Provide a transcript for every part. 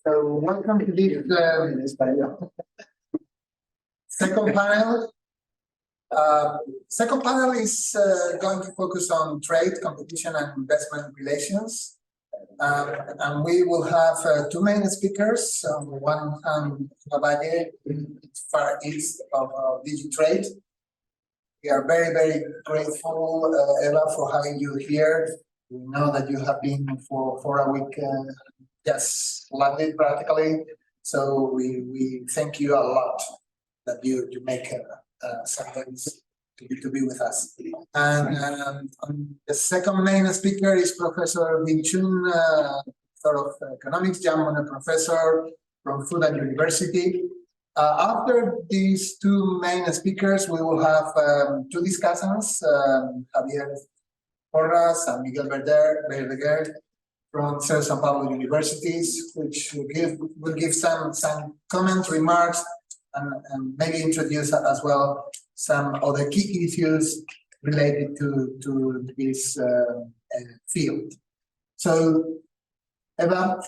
So welcome to this second panel. Second panel is going to focus on trade, competition, and investment relations. And we will have two main speakers. One, Valle, Far East of Digitrade. We are very, very grateful, Eva, for having you here. We know that you have been for a week just landed practically. So we thank you a lot that you make sometimes to be with us. And the second main speaker is Professor Wing Chun, of Economics, Jean Monnet Professor from Fudan University. After these two main speakers, we will have two discussants, Javier Porras and Miguel Verdeguer from São Paulo universities, which will give some comments, remarks, and maybe introduce as well some other key issues related to this field. So, Eva,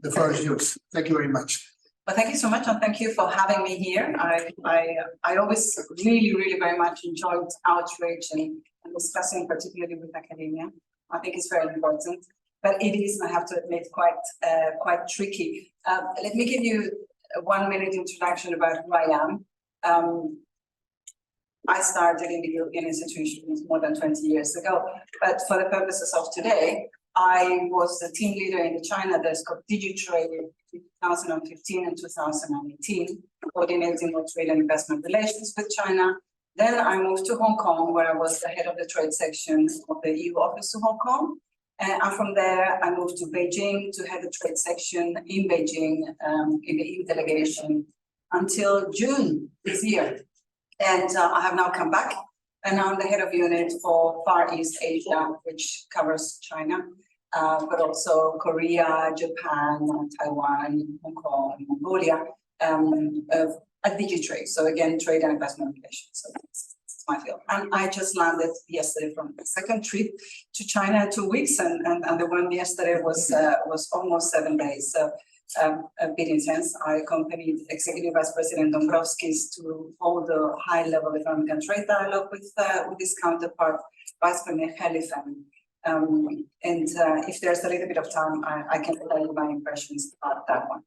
the floor is yours. Thank you very much. Well, thank you so much, and thank you for having me here. I always really very much enjoyed outreach and discussing, particularly with academia. I think it's very important, but it is, I have to admit, quite tricky. Let me give you a 1 minute introduction about who I am. I started in the European institutions more than 20 years ago, but for the purposes of today, I was the team leader in the China desk of Digitrade in 2015 and 2018, coordinating with trade and investment relations with China. Then I moved to Hong Kong, where I was the head of the trade section of the EU office to Hong Kong. And from there, I moved to Beijing to head the trade section in Beijing in the EU delegation until June this year. And I have now come back, and I'm the head of unit for Far East Asia, which covers China, but also Korea, Japan, Taiwan, Hong Kong, Mongolia, at Digitrade. So again, trade and investment relations. So that's my field. And I just landed yesterday from the second trip to China, 2 weeks, and the one yesterday was almost 7 days. So a bit intense. I accompanied Executive Vice President Dombrovskis to hold a high-level economic and trade dialogue with his counterpart, Vice Premier Khalifan. And if there's a little bit of time, I can tell you my impressions about that one.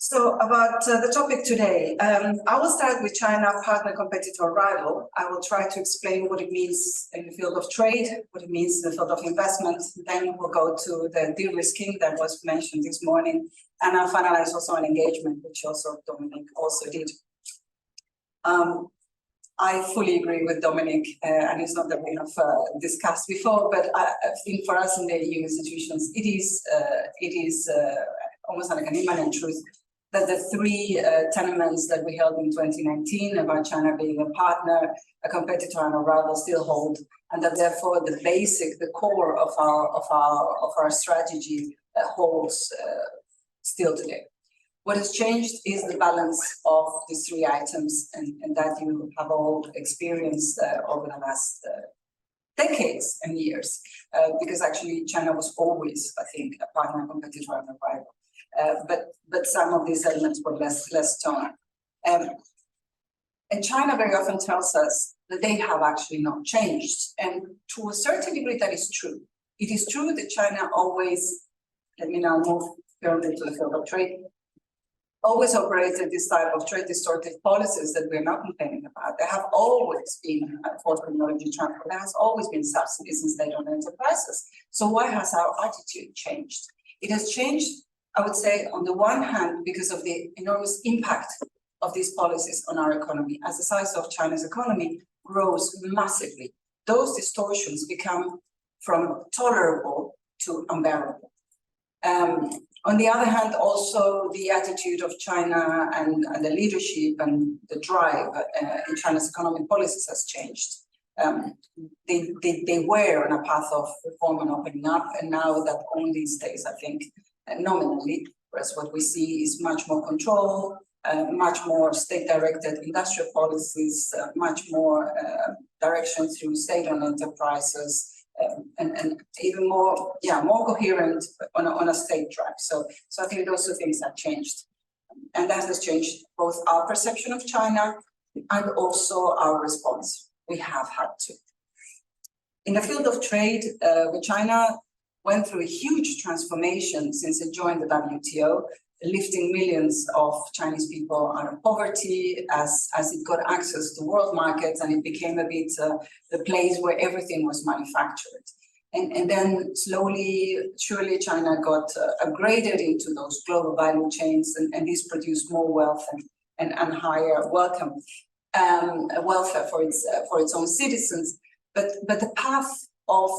So about the topic today, I will start with China, partner, competitor, rival. I will try to explain what it means in the field of trade, what it means in the field of investment. Then we'll go to the de-risking that was mentioned this morning. And I'll finalize also on engagement, which also Dominic also did. I fully agree with Dominic, and it's not that we have discussed before, but I think for us in the EU institutions, it is almost like an immanent truth that the three tenements that we held in 2019 about China being a partner, a competitor, and a rival still hold, and that therefore the core of our strategy holds still today. What has changed is the balance of these three items, and that you have all experienced over the last decades and years, because actually China was always, I think, a partner, competitor, and a rival. But some of these elements were less strong. And China very often tells us that they have actually not changed. And to a certain degree, that is true. It is true that China always, let me now move firmly to the field of trade, always operated this type of trade distortive policies that we're not complaining about. There have always been for technology transfer. There has always been subsidies in state-owned enterprises. So why has our attitude changed? It has changed, I would say, on the one hand, because of the enormous impact of these policies on our economy. As the size of China's economy grows massively, those distortions become from tolerable to unbearable. On the other hand, also the attitude of China and the leadership and the drive in China's economic policies has changed. They were on a path of reform and opening up, and now that only stays, I think, nominally, whereas what we see is much more control, much more state-directed industrial policies, much more direction through state-owned enterprises, and even more, more coherent on a state track. So I think those two things have changed. And that has changed both our perception of China and also our response. We have had to. In the field of trade, China went through a huge transformation since it joined the WTO, lifting millions of Chinese people out of poverty as it got access to world markets, and it became a bit the place where everything was manufactured. And then slowly, surely China got upgraded into those global value chains, and this produced more wealth and higher welfare for its own citizens. But the path of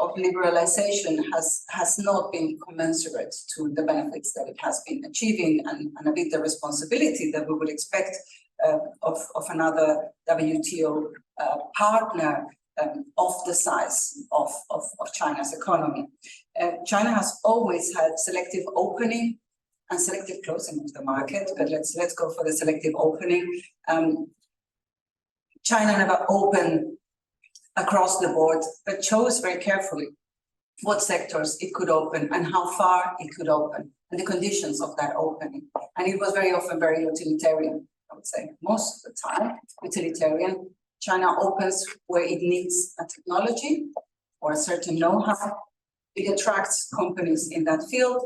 liberalization has not been commensurate to the benefits that it has been achieving, and a bit the responsibility that we would expect of another WTO partner of the size of China's economy. China has always had selective opening and selective closing of the market, but let's go for the selective opening. China never opened across the board, but chose very carefully what sectors it could open and how far it could open and the conditions of that opening. And it was very often very utilitarian, I would say, most of the time, utilitarian. China opens where it needs a technology or a certain know-how. It attracts companies in that field,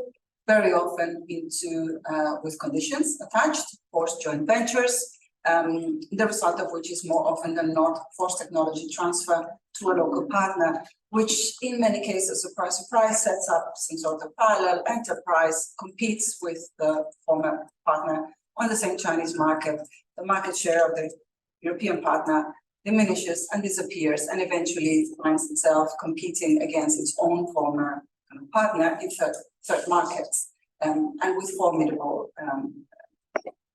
very often into with conditions attached, forced joint ventures, the result of which is more often than not forced technology transfer to a local partner, which in many cases, surprise, surprise, sets up some sort of parallel enterprise, competes with the former partner on the same Chinese market. The market share of the European partner diminishes and disappears, and eventually finds itself competing against its own former partner in third markets, and with formidable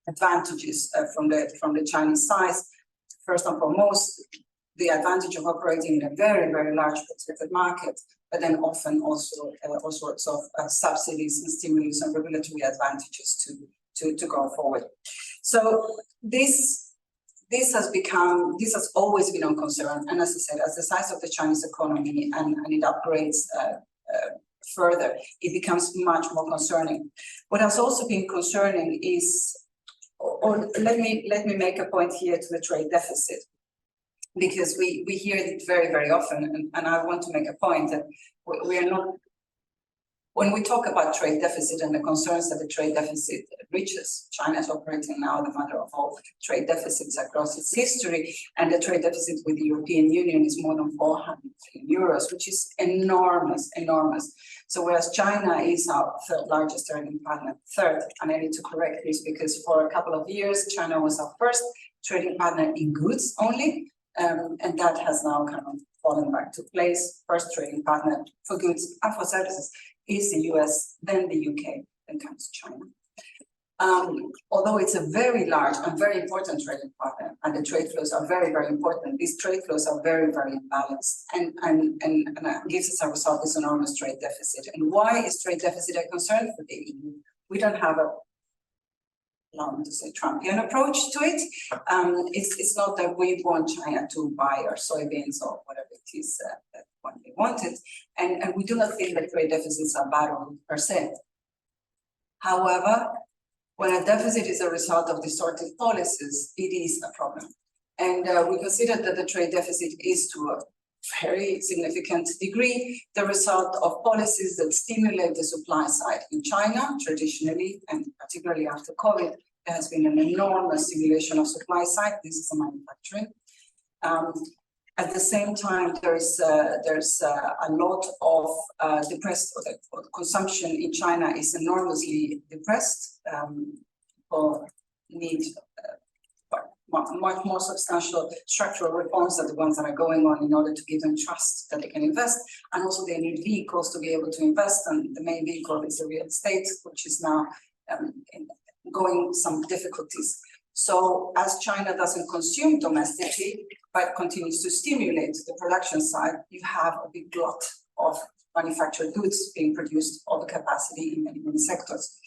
advantages from the Chinese side. First and foremost, the advantage of operating in a very, very large protected market, but then often also all sorts of subsidies and stimulus and regulatory advantages to go forward. So this has always been on concern, and as I said, as the size of the Chinese economy and it upgrades further, it becomes much more concerning. What has also been concerning is, or let me make a point here to the trade deficit, because we hear it very, very often, and I want to make a point that we are not, when we talk about trade deficit and the concerns that the trade deficit reaches, China is operating now the mother of all trade deficits across its history, and the trade deficit with the European Union is more than 400 billion euros, which is enormous, enormous. So whereas China is our third largest trading partner, and I need to correct this because for a couple of years, China was our first trading partner in goods only, and that has now kind of fallen back to place. First trading partner for goods and for services is the US, then the UK, then comes China. Although it's a very large and very important trading partner, and the trade flows are very, very important, these trade flows are very, very balanced, and gives us a result, this enormous trade deficit. And why is trade deficit a concern for the EU? We don't have allow me to say, Trumpian approach to it. It's not that we want China to buy our soybeans or whatever it is that they wanted, and we do not think that trade deficits are bad per se. However, when a deficit is a result of distorted policies, it is a problem. And we consider that the trade deficit is, to a very significant degree, the result of policies that stimulate the supply side. In China, traditionally, and particularly after COVID, there has been an enormous stimulation of supply side. This is a manufacturing. At the same time, there's a lot of depressed, or the consumption in China is enormously depressed. People need much more substantial structural reforms than the ones that are going on in order to give them trust that they can invest. And also they need vehicles to be able to invest. And the main vehicle is the real estate, which is now going some difficulties. So as China doesn't consume domestically, but continues to stimulate the production side, you have a big glut of manufactured goods being produced over capacity in many, many sectors.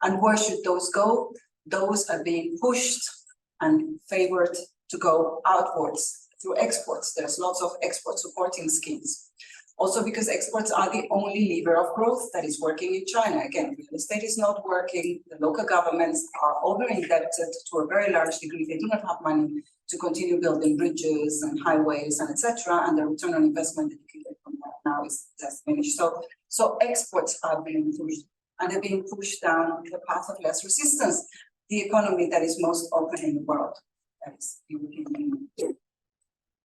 And where should those go? Those are being pushed and favored to go outwards through exports. There's lots of export supporting schemes. Also because exports are the only lever of growth that is working in China. Again, real estate is not working. The local governments are over-indebted to a very large degree. They do not have money to continue building bridges and highways and etc. And the return on investment that you can get from that now is just diminished. So exports are being pushed, and they're being pushed down the path of less resistance. The economy that is most open in the world, that is the European Union.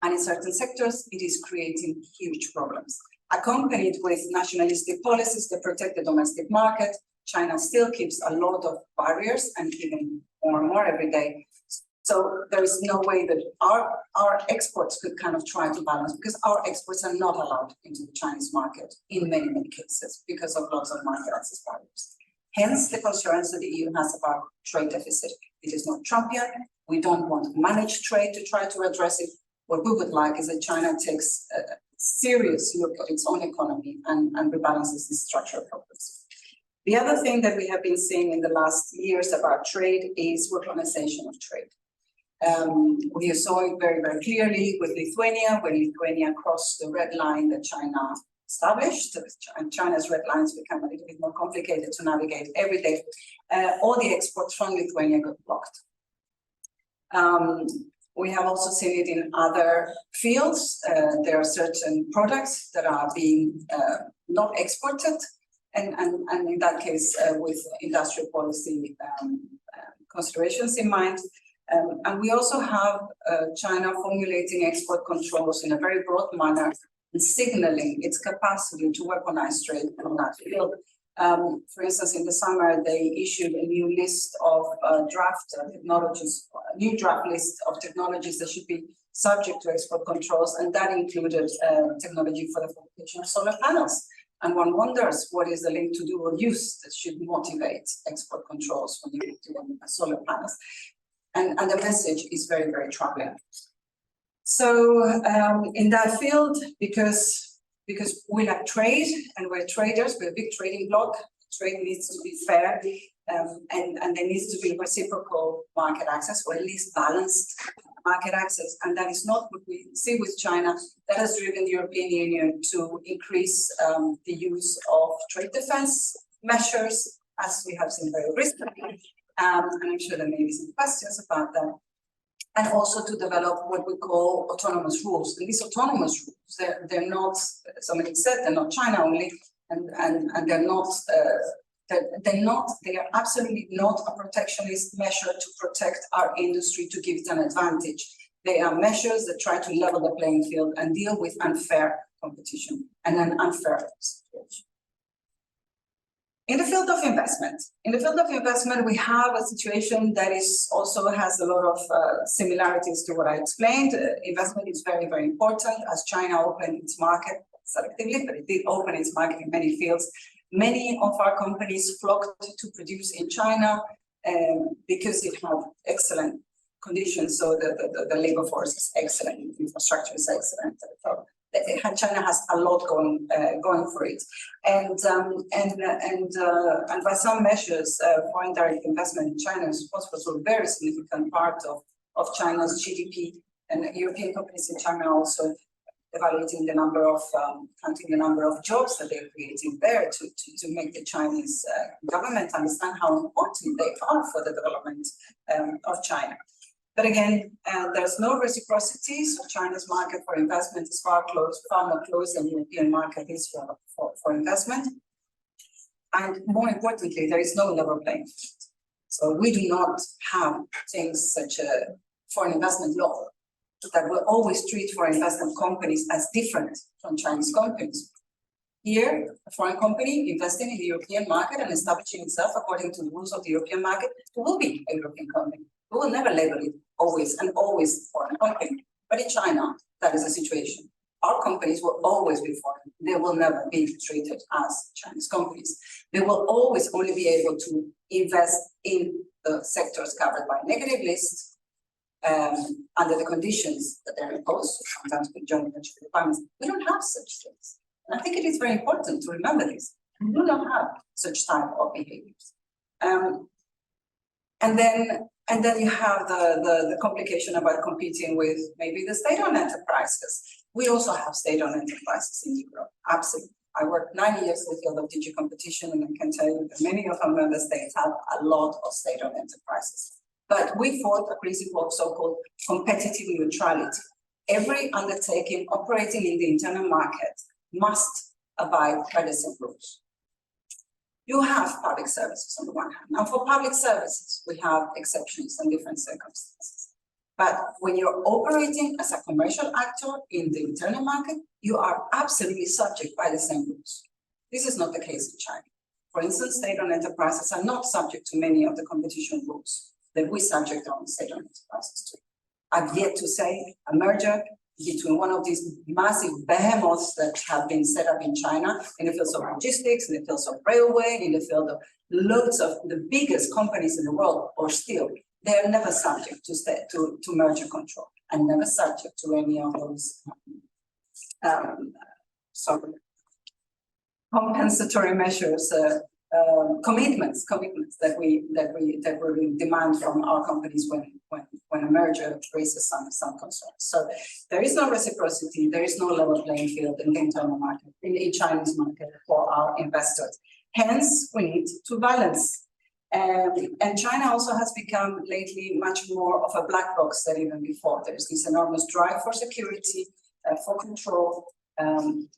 And in certain sectors, it is creating huge problems. Accompanied with nationalistic policies that protect the domestic market, China still keeps a lot of barriers and even more and more every day. So there is no way that our exports could kind of try to balance, because our exports are not allowed into the Chinese market in many, many cases because of lots of market access barriers. Hence the concerns that the EU has about trade deficit. It is not Trumpian. We don't want managed trade to try to address it. What we would like is that China takes a serious look at its own economy and rebalances these structural problems. The other thing that we have been seeing in the last years about trade is weaponization of trade. We saw it very, very clearly with Lithuania, when Lithuania crossed the red line that China established, and China's red lines become a little bit more complicated to navigate every day. All the exports from Lithuania got blocked. We have also seen it in other fields. There are certain products that are being not exported, and in that case, with industrial policy considerations in mind. And we also have China formulating export controls in a very broad manner and signaling its capacity to weaponize trade on that field. For instance, in the summer, they issued a new list of technologies, a new draft list of technologies that should be subject to export controls, and that included technology for the fabrication of solar panels. And one wonders, what is the link to dual use that should motivate export controls when you do solar panels? And the message is very, very troubling. So in that field, because we like trade and we're traders, we're a big trading bloc, trade needs to be fair, and there needs to be reciprocal market access, or at least balanced market access. And that is not what we see with China. That has driven the European Union to increase the use of trade defense measures, as we have seen very recently. And I'm sure there may be some questions about that. And also to develop what we call autonomous rules. And these autonomous rules, they're not, somebody said, they're not China only, and they're not, they are absolutely not a protectionist measure to protect our industry, to give it an advantage. They are measures that try to level the playing field and deal with unfair competition and an unfair situation. In the field of investment, we have a situation that is also has a lot of similarities to what I explained. Investment is very, very important, as China opened its market selectively, but it did open its market in many fields. Many of our companies flocked to produce in China because it had excellent conditions. So the labor force is excellent, infrastructure is excellent. So China has a lot going for it, and by some measures, foreign direct investment in China is responsible for a very significant part of China's GDP, and European companies in China are also evaluating the number of counting the number of jobs that they're creating there to make the Chinese government understand how important they are for the development of China. But again, there's no reciprocity, so China's market for investment is far more closed than the European market is for investment. And more importantly, there is no level playing field. So we do not have things such as foreign investment law that will always treat foreign investment companies as different from Chinese companies. Here, a foreign company investing in the European market and establishing itself according to the rules of the European market will be a European company. We will never label it always foreign company. But in China, that is the situation. Our companies will always be foreign. They will never be treated as Chinese companies. They will always only be able to invest in the sectors covered by negative lists under the conditions that they're imposed, sometimes with joint venture requirements. We don't have such things. And I think it is very important to remember this. We do not have such type of behaviors. And then And then you have the complication about competing with maybe the state-owned enterprises. We also have state-owned enterprises in Europe, absolutely. I worked 9 years in the field of DG competition, and I can tell you that many of our member states have a lot of state-owned enterprises. But we fought a principle of so-called competitive neutrality. Every undertaking operating in the internal market must abide by the same rules. You have public services on the one hand. Now, for public services, we have exceptions and different circumstances. But when you're operating as a commercial actor in the internal market, you are absolutely subject by the same rules. This is not the case in China. For instance, state-owned enterprises are not subject to many of the competition rules that we subject our state-owned enterprises to. I've yet to say a merger between one of these massive behemoths that have been set up in China in the fields of logistics, in the fields of railway, in the field of loads of the biggest companies in the world, or still, they're never subject to merger control and never subject to any of those compensatory measures, commitments that we demand from our companies when a merger raises some concerns. So there is no reciprocity, there is no level playing field in the internal market, in the Chinese market for our investors. Hence, we need to balance. And China also has become lately much more of a black box than even before. There's this enormous drive for security, for control.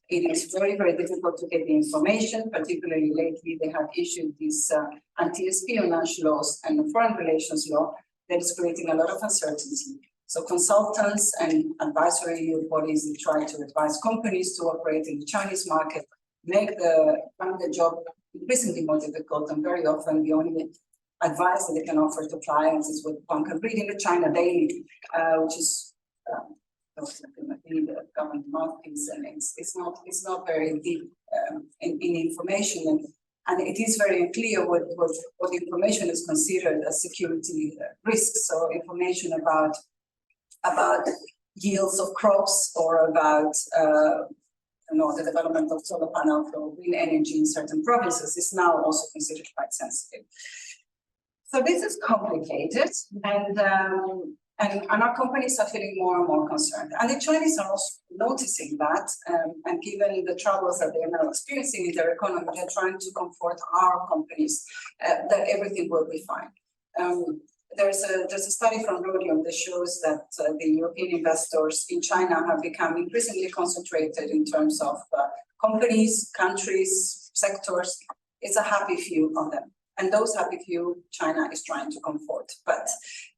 It is very, very difficult to get the information, particularly lately they have issued these anti-espionage laws and the foreign relations law that is creating a lot of uncertainty. So consultants and advisory bodies that try to advise companies to operate in the Chinese market make the job increasingly more difficult, and very often the only advice that they can offer to clients is what one can read in the China Daily, which is the government mouthpiece, and it's not very deep in information, and it is very unclear what information is considered as security risks. So information about yields of crops or about the development of solar panels or wind energy in certain provinces is now also considered quite sensitive. So this is complicated, and our companies are feeling more and more concerned. And the Chinese are also noticing that, and given the troubles that they are now experiencing in their economy, they're trying to comfort our companies that everything will be fine. There's a study from Rhodium that shows that the European investors in China have become increasingly concentrated in terms of companies, countries, sectors. It's a happy few of them. And those happy few, China is trying to comfort. But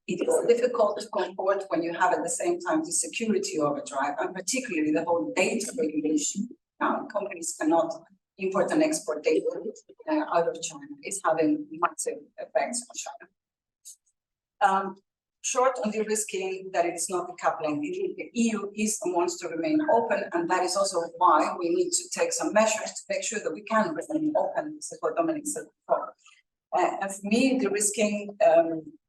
it is difficult to comfort when you have at the same time the security overdrive, and particularly the whole data regulation. Now, companies cannot import and export data out of China. It's having massive effects on China. Short on de-risking, that it's not decoupling. The EU is and wants to remain open, and that is also why we need to take some measures to make sure that we can remain open. This is what Dominic said before. And for me, de-risking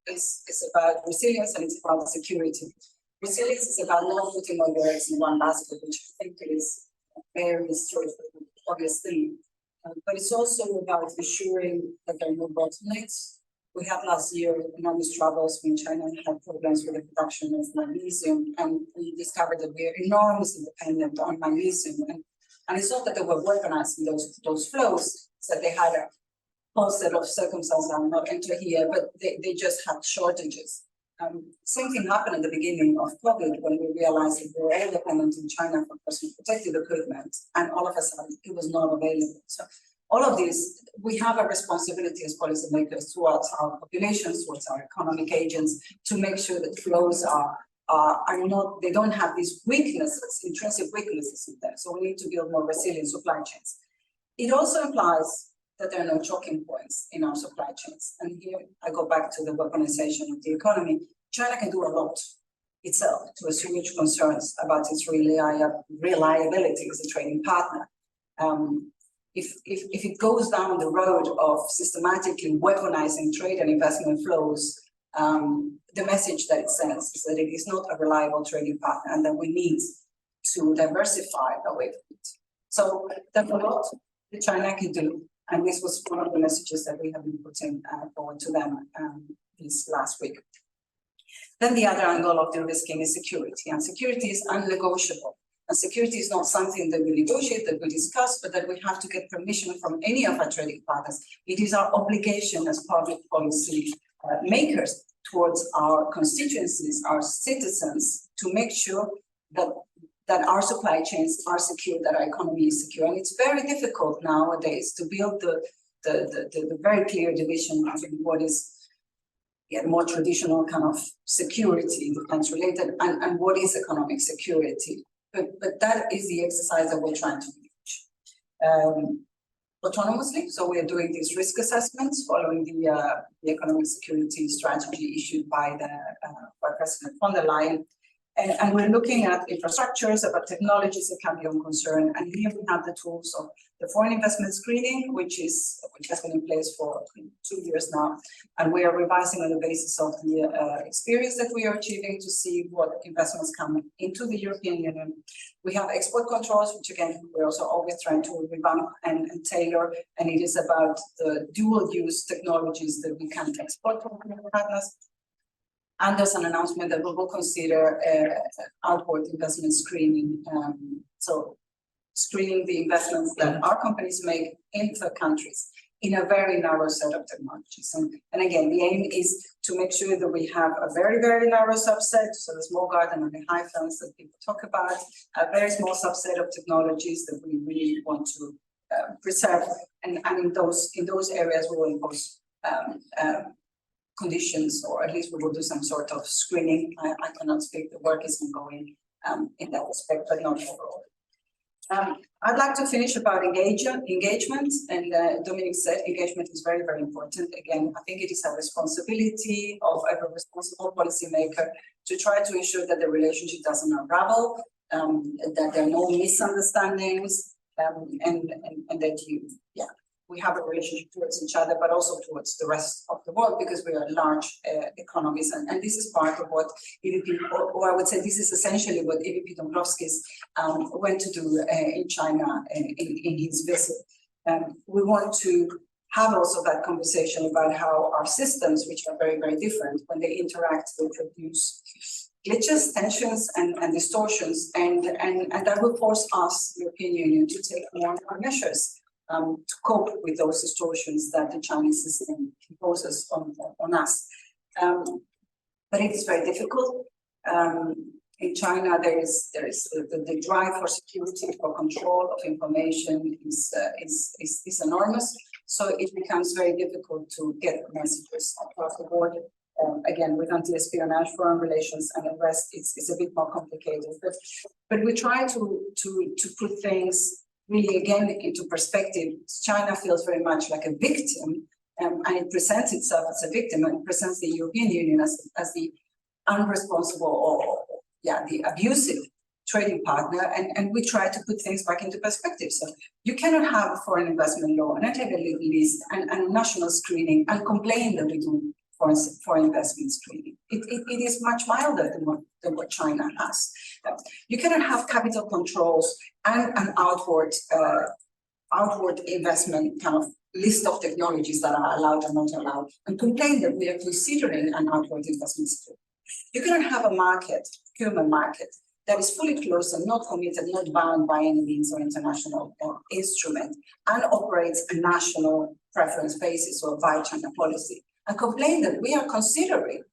is about resilience, and it's about security. Resilience is about not putting all your eggs in one basket, which I think is very straightforward, obviously. But it's also about ensuring that there are no bottlenecks. We had last year enormous troubles when China had problems with the production of magnesium, and we discovered that we are enormously dependent on magnesium. And it's not that they were weaponizing those flows, so they had a whole set of circumstances I will not enter here, but they just had shortages. Same thing happened at the beginning of COVID when we realized that we were all dependent in China for personal protective equipment, and all of a sudden it was not available. So all of this, we have a responsibility as policymakers towards our populations, towards our economic agents, to make sure that flows are not, they don't have these weaknesses, intrinsic weaknesses in them. So we need to build more resilient supply chains. It also implies that there are no choking points in our supply chains. And here I go back to the weaponization of the economy. China can do a lot itself to assuage concerns about its reliability as a trading partner. If it goes down the road of systematically weaponizing trade and investment flows, the message that it sends is that it is not a reliable trading partner, and that we need to diversify away from it. So there's a lot that China can do, and this was one of the messages that we have been putting forward to them this last week. Then the other angle of de-risking is security, and security is unnegotiable. And security is not something that we negotiate, that we discuss, but that we have to get permission from any of our trading partners. It is our obligation as public policy makers towards our constituencies, our citizens, to make sure that our supply chains are secure, that our economy is secure. And it's very difficult nowadays to build the very clear division between what is more traditional kind of security, defense related, and what is economic security. But that is the exercise that we're trying to reach. Autonomously, so we are doing these risk assessments following the economic security strategy issued by President von der Leyen. And we're looking at infrastructures, about technologies that can be of concern. And here we have the tools of the foreign investment screening, which has been in place for 2 years now. And we are revising on the basis of the experience that we are achieving to see what investments come into the European Union. We have export controls, which again, we're also always trying to revamp and tailor. And it is about the dual use technologies that we can export from our partners. And there's an announcement that we will consider outward investment screening. So screening the investments that our companies make in third countries in a very narrow set of technologies. And again, the aim is to make sure that we have a very, very narrow subset, so the small garden and the high fence that people talk about, a very small subset of technologies that we really want to preserve. And in those areas, we will impose conditions, or at least we will do some sort of screening. I cannot speak, the work is ongoing in that respect, but not overall. I'd like to finish about engagement, and Dominic said engagement is very, very important. Again, I think it is a responsibility of every responsible policymaker to try to ensure that the relationship doesn't unravel, that there are no misunderstandings, and that we have a relationship towards each other, but also towards the rest of the world, because we are large economies. And this is part of what EVP, or I would say this is essentially what EVP Dombrovskis went to do in China in his visit. We want to have also that conversation about how our systems, which are very, very different, when they interact, they produce glitches, tensions, and distortions. And that will force us, the European Union, to take more measures to cope with those distortions that the Chinese system imposes on us. But it is very difficult. In China, there is the drive for security, for control of information is enormous. So it becomes very difficult to get messages across the board. Again, with anti-espionage, foreign relations, and the rest, it's a bit more complicated. But we try to put things really again into perspective. China feels very much like a victim, and it presents itself as a victim, and presents the European Union as the unresponsible or the abusive trading partner, and we try to put things back into perspective. So you cannot have a foreign investment law, an anti-legal list, and national screening, and complain that we do foreign investment screening. It is much milder than what China has. You cannot have capital controls and an outward investment kind of list of technologies that are allowed and not allowed, and complain that we are considering an outward investment scheme. You cannot have a procurement market, that is fully closed and not committed, not bound by any means or international instrument, and operates a national preference basis or via China policy, and complain that we are considering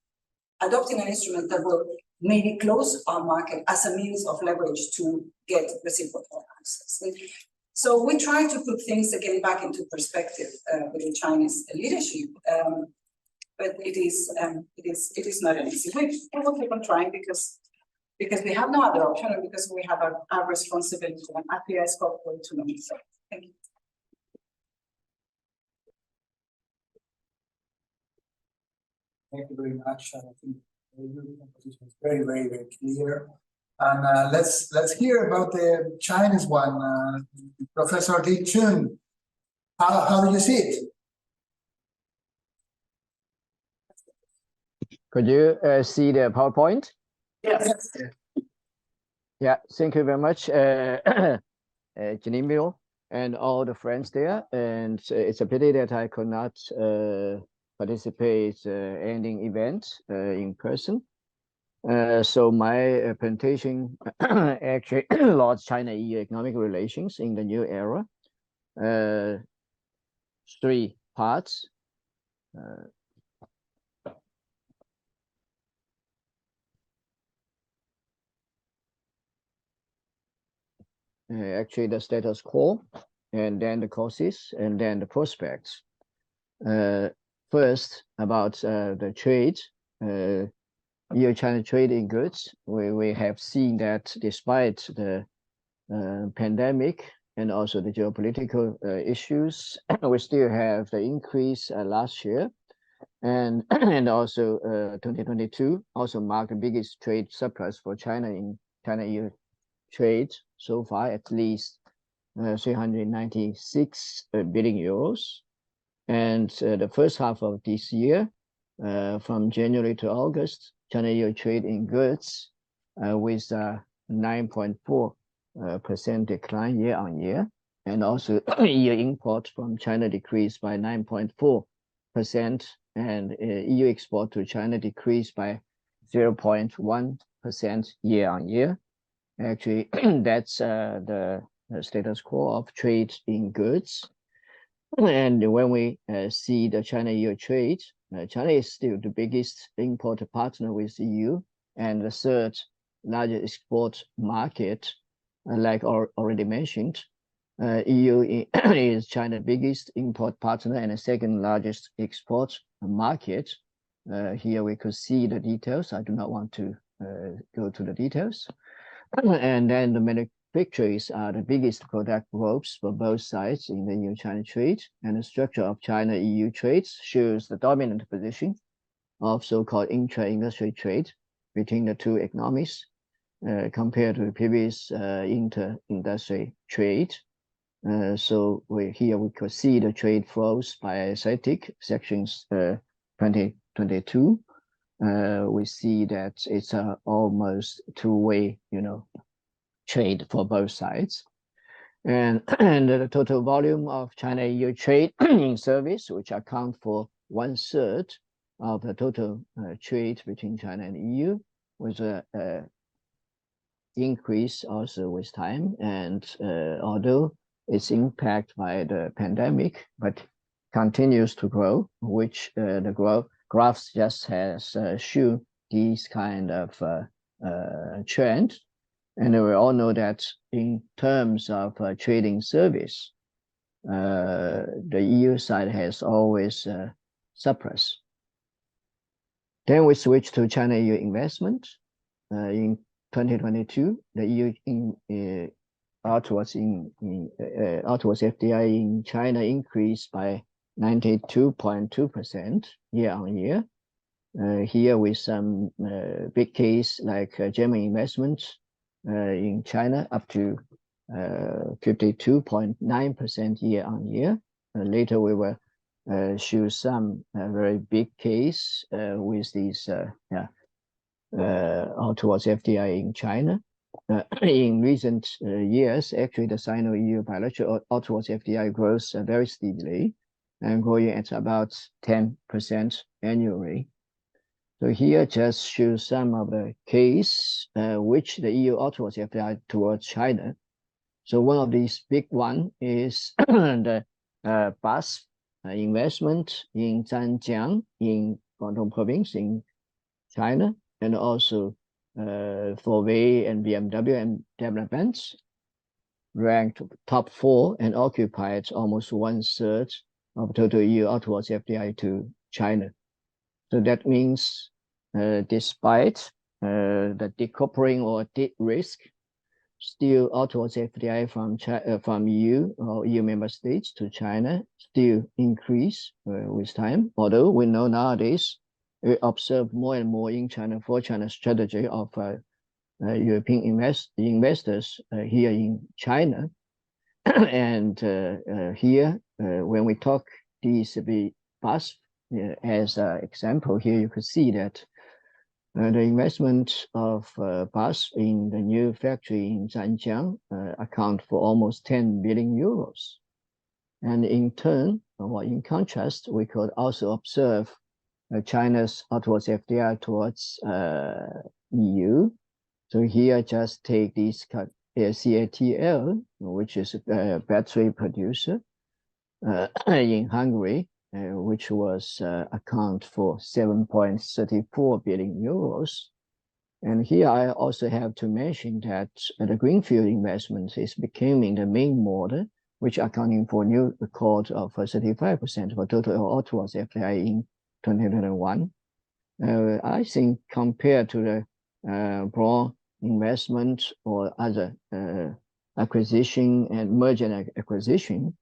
adopting an instrument that will maybe close our market as a means of leverage to get reciprocal access. So we try to put things again back into perspective with the Chinese leadership, but it is not an easy. We will keep on trying because we have no other option, and because we have our responsibility, and API is called for to know. So thank you. Thank you very much. I think the European position is very, very, very clear. And let's hear about the Chinese one. Professor Di Chun, how do you see it? Could you see the PowerPoint? Yes. Yeah, thank you very much, Janimio, and all the friends there. And it's a pity that I could not participate ending event in person. So my presentation actually launched China-EU economic relations in the new era. 3 parts. Actually, the status quo, and then the causes, and then the prospects. First, about the trade, EU-China trade in goods. We have seen that despite the pandemic and also the geopolitical issues, we still have the increase last year, and and also 2022 also marked the biggest trade surplus for China in China-EU trade so far, at least 396 billion euros. And the first half of this year, from January to August, China-EU trade in goods with a 9.4% decline year on year. And also EU import from China decreased by 9.4%, and EU export to China decreased by 0.1% year on year. Actually, that's the status quo of trade in goods. And when we see the China-EU trade, China is still the biggest import partner with EU and the third largest export market, like already mentioned. EU is China's biggest import partner and the second largest export market. Here we could see the details. I do not want to go to the details. And then the manufacturers are the biggest product groups for both sides in the EU-China trade, and the structure of China-EU trade shows the dominant position of so-called intra-industry trade between the two economies compared to the previous inter-industry trade. So here we could see the trade flows by sector sections 2022. We see that it's almost two-way, trade for both sides. And the total volume of China-EU trade in service, which account for 1/3 of the total trade between China and EU, was a increase also with time. And although it's impacted by the pandemic, but continues to grow, which the graphs just has shown these kind of trend. And we all know that in terms of trading service, the EU side has always surplus. Then we switch to China-EU investment. In 2022, the EU outwards FDI in China increased by 92.2% year on year. Here with some big case like German investment in China up to 52.9% year on year. Later we will show some very big case with these outwards FDI in China. In recent years, actually the Sino-EU bilateral outwards FDI grows very steadily and growing at about 10% annually. So here just shows some of the case which the EU outwards FDI towards China. So one of these big one is the bus investment in Zhanjiang in Guangdong province in China, and also Huawei and BMW and Daimler-Benz ranked top 4 and occupied almost 1/3 of total EU outwards FDI to China. So that means despite the decoupling or de-risk, still outwards FDI from EU or EU member states to China still increase with time. Although we know nowadays we observe more and more in China for China strategy of European investors here in China. And here when we talk these bus as an example, here you could see that the investment of bus in the new factory in Zhanjiang account for almost 10 billion euros. And in turn, or in contrast, we could also observe China's outwards FDI towards EU. So here, just take this CATL, which is a battery producer in Hungary, which was account for 7.34 billion euros. And here I also have to mention that the greenfield investment is becoming the main model, which accounting for new record of 35% for total outwards FDI in 2021. I think compared to the broad investment or other acquisition and merger and acquisition,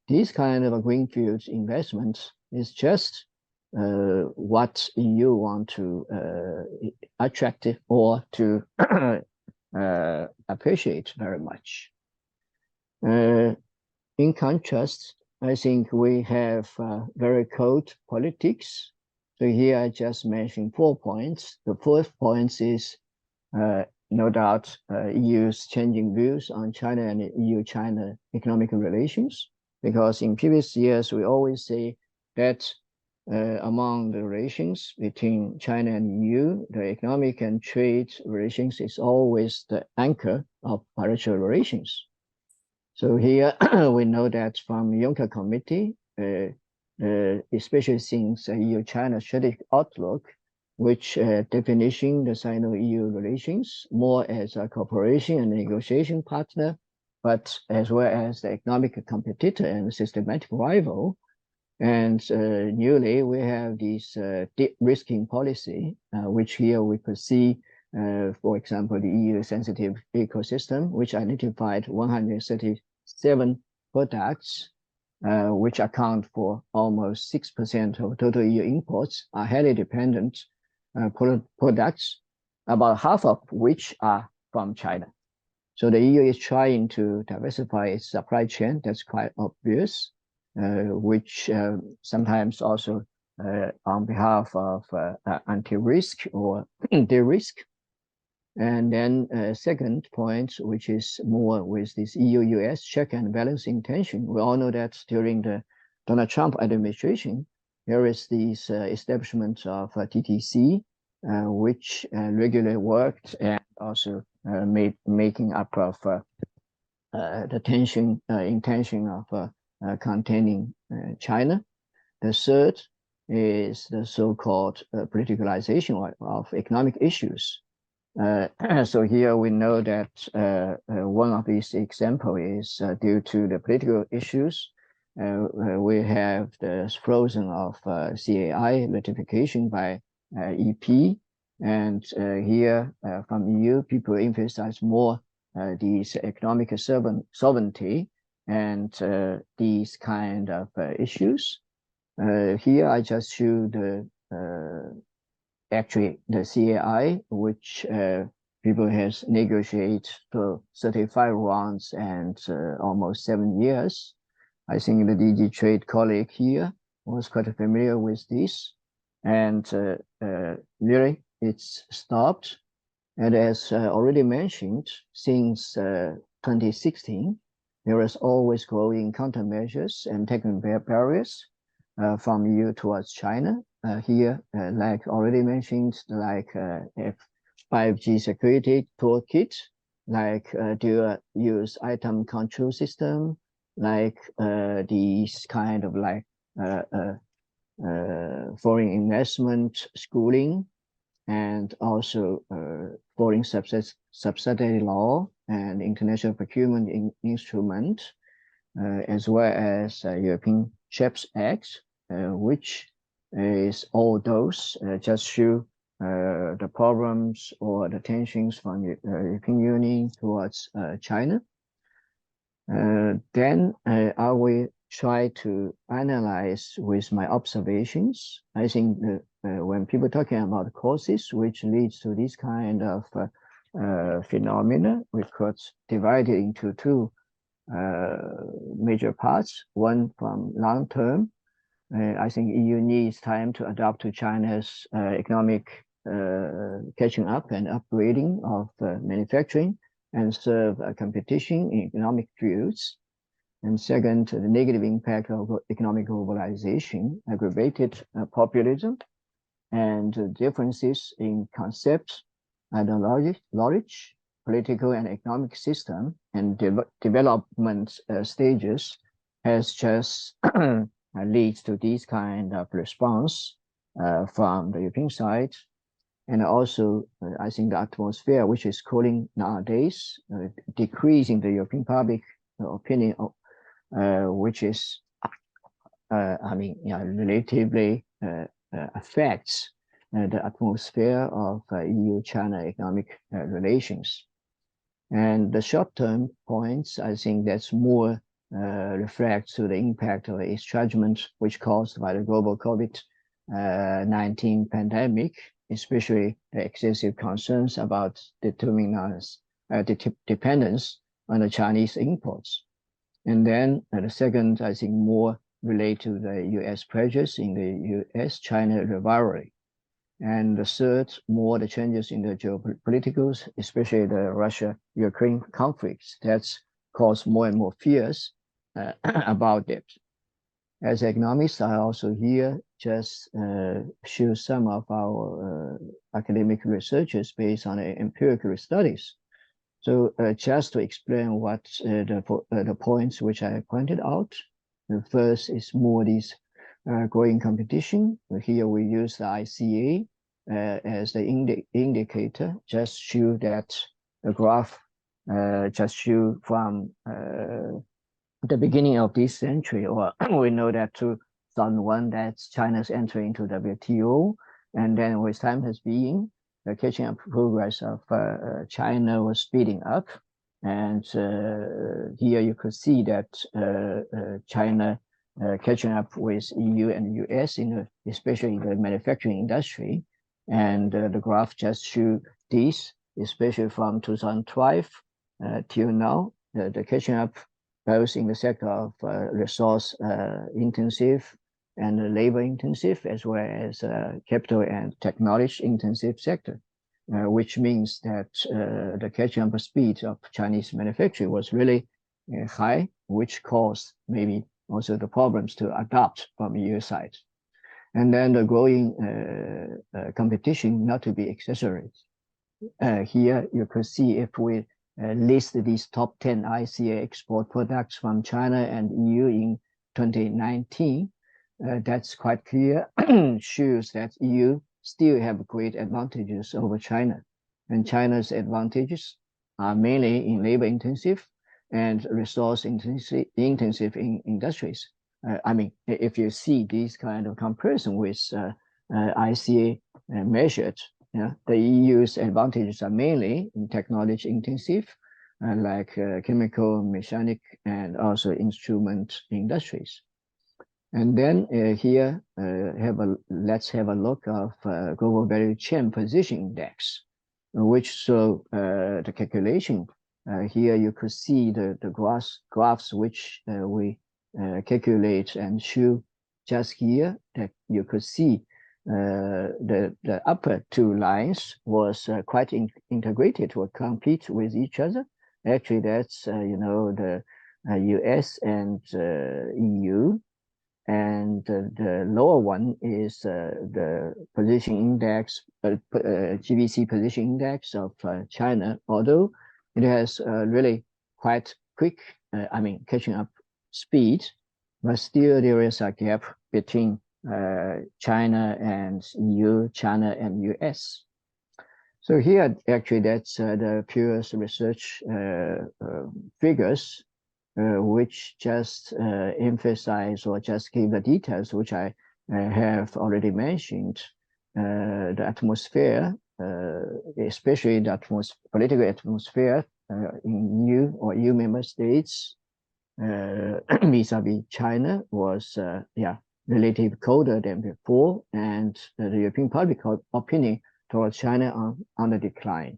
this kind of a greenfield investment is just what EU want to attract or to appreciate very much. In contrast, I think we have very cold politics. So here I just mentioned 4 points. The first point is no doubt EU's changing views on China and EU-China economic relations, because in previous years we always say that among the relations between China and EU, the economic and trade relations is always the anchor of bilateral relations. So here we know that from Juncker Committee, especially since EU-China strategic outlook, which definition the Sino-EU relations more as a cooperation and negotiation partner, but as well as the economic competitor and systematic rival. And newly, we have this de-risking policy, which here we could see, for example, the EU-sensitive ecosystem, which identified 137 products, which account for almost 6% of total EU imports, are highly dependent products, about half of which are from China. So the EU is trying to diversify its supply chain. That's quite obvious. Which sometimes also on behalf of anti-risk or de-risk. And then second point, which is more with this EU-US check and balance intention. We all know that during the Donald Trump administration, there is this establishment of TTC, which regularly worked and also making up of the intention of containing China. The third is the so-called politicalization of economic issues. So here we know that one of these examples is due to the political issues. We have the frozen of CAI ratification by EP, and here from EU, people emphasize more these economic sovereignty and these kind of issues. Here I just show the actually the CAI, which people has negotiated for 35 rounds and almost 7 years. I think the DG Trade colleague here was quite familiar with this, and really it's stopped. And as already mentioned, since 2016, there is always growing countermeasures and technical barriers from EU towards China. Here, like already mentioned, like 5G security toolkit, like dual-use item control system, like these kind of like foreign investment schooling, and also foreign subsidy law and international procurement instrument, as well as European CHIPS Act, which is all those just show the problems or the tensions from the European Union towards China. Then I will try to analyze with my observations. I think that when people talking about causes which leads to this kind of phenomena, we could divide it into two major parts. One from long term. I think EU needs time to adapt to China's economic catching up and upgrading of manufacturing and serve competition in economic fields. And second, the negative impact of economic globalization, aggravated populism, and differences in concepts, ideology, knowledge, political and economic system, and development stages has just leads to this kind of response from the European side. And also, I think the atmosphere, which is cooling nowadays, decreasing the European public opinion, which is, relatively affects the atmosphere of EU-China economic relations. And the short-term points, I think that's more reflects to the impact of its judgment, which caused by the global COVID-19 pandemic, especially the excessive concerns about dependence on the Chinese imports. And then the second, I think, more relate to the US pressures in the US-China rivalry. And the third, more the changes in the geopoliticals, especially the Russia-Ukraine conflicts, that's caused more and more fears about it. As economists, I also here just show some of our academic researches based on empirical studies. So just to explain what the points which I pointed out. The first is more this growing competition. Here we use the ICA as the indicator, just show that the graph just show from the beginning of this century, or we know that 2001, that's China's entry into WTO, and then with time has been, the catching up progress of China was speeding up. And here you could see that China catching up with EU and US, especially in the manufacturing industry. And the graph just shows this, especially from 2012 till now, the catching up both in the sector of resource intensive and labor intensive, as well as capital and technology intensive sector. Which means that the catching up speed of Chinese manufacturing was really high, which caused maybe also the problems to adapt from EU side. And then the growing competition not to be exaggerated. Here you could see if we list these top 10 ICA export products from China and EU in 2019, that's quite clear, shows that EU still have great advantages over China. And China's advantages are mainly in labor intensive and resource intensive industries. If you see this kind of comparison with ICA measured, the EU's advantages are mainly in technology intensive, like chemical, mechanic, and also instrument industries. And then here, let's have a look of global value chain position index, which show the calculation. Here you could see the graphs which we calculate and show just here, that you could see the upper two lines was quite integrated or compete with each other. Actually, that's the US and EU. And the lower one is the position index, GVC position index of China, although it has really quite quick, catching up speed, but still there is a gap between China and EU, China and US. So here, actually, that's the pure research figures, which just emphasize or just give the details which I have already mentioned. The atmosphere, especially the political atmosphere in EU member states vis-a-vis China was relatively colder than before, and the European public opinion towards China on the decline.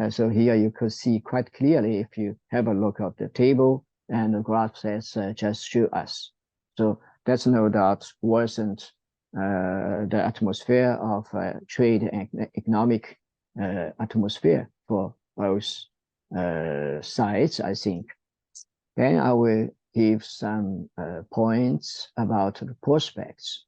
So here you could see quite clearly if you have a look at the table and the graphs as just show us. So that's no doubt worsened the atmosphere of trade and economic atmosphere for both sides, I think. Then I will give some points about the prospects.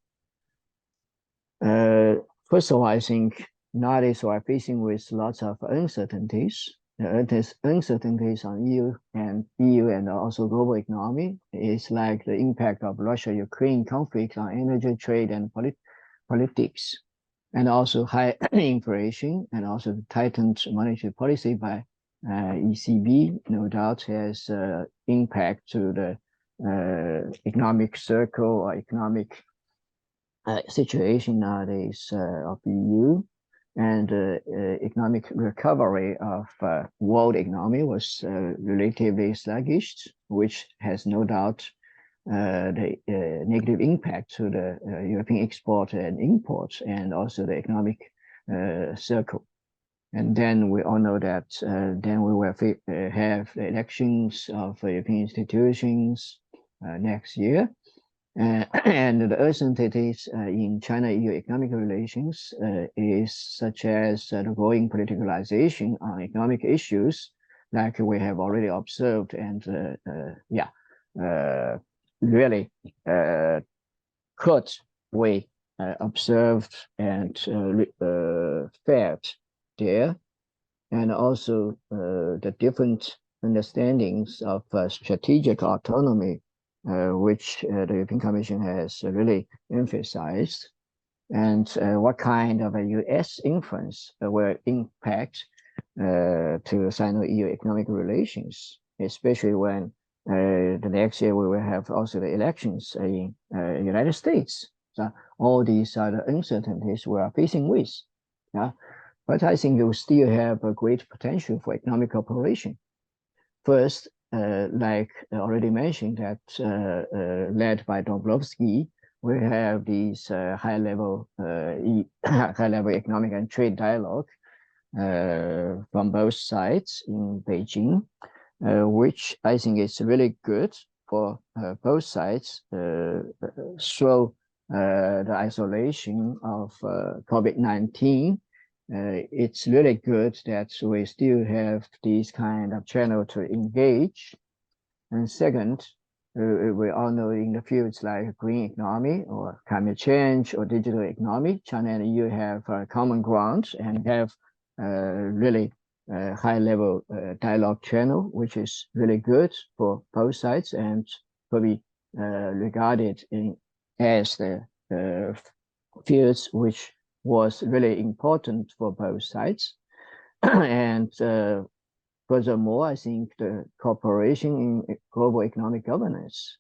First of all, I think nowadays we are facing with lots of uncertainties. There's uncertainties on EU and also global economy. It's like the impact of Russia-Ukraine conflict on energy, trade, and politics, and also high inflation, and also the tightened monetary policy by ECB, no doubt has impact to the economic circle or economic situation nowadays of the EU. And economic recovery of world economy was relatively sluggish, which has no doubt the negative impact to the European export and import, and also the economic circle. And then we all know that then we will have the elections of European institutions next year. And the uncertainties in China-EU economic relations is such as the growing politicalization on economic issues, like we have already observed, and really could we observed and felt there, and also the different understandings of strategic autonomy, which the European Commission has really emphasized, and what kind of a US influence will impact to Sino-EU economic relations, especially when the next year we will have also the elections in United States. So all these are the uncertainties we are facing with. Yeah, but I think we still have a great potential for economic cooperation. First, like already mentioned, that led by Dombrovskis, we have these high-level economic and trade dialogue from both sides in Beijing, which I think is really good for both sides through the isolation of COVID-19. It's really good that we still have these kind of channel to engage. And second, we all know in the fields like green economy or climate change or digital economy, China and EU have common ground and have really high-level dialogue channel, which is really good for both sides and probably regarded as the fields which was really important for both sides. And furthermore, I think the cooperation in global economic governance,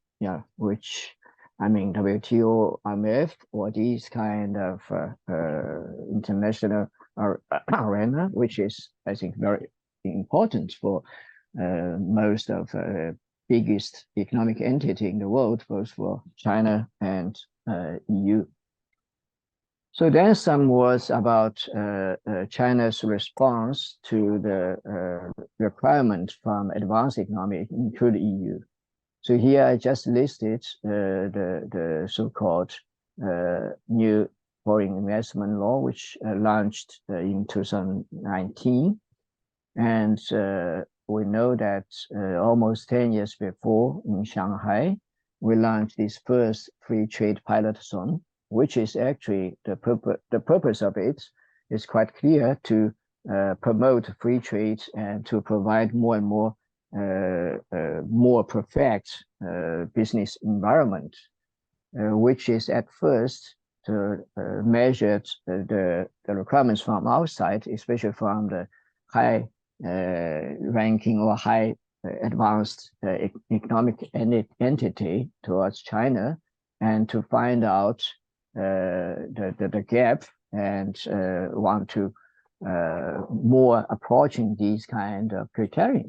which, I mean, WTO, IMF, or these kind of international arena, which is, I think, very important for most of biggest economic entity in the world, both for China and EU. So then some words about China's response to the requirement from advanced economy, including EU. So here I just listed the so-called new foreign investment law, which launched in 2019. And we know that almost 10 years before in Shanghai, we launched this first free trade pilot zone, which is actually the purpose of it is quite clear, to promote free trade and to provide more and more perfect business environment, which is at first to measure the requirements from outside, especially from the high ranking or high advanced economic entity towards China, and to find out the gap and want to more approaching these kind of criteria,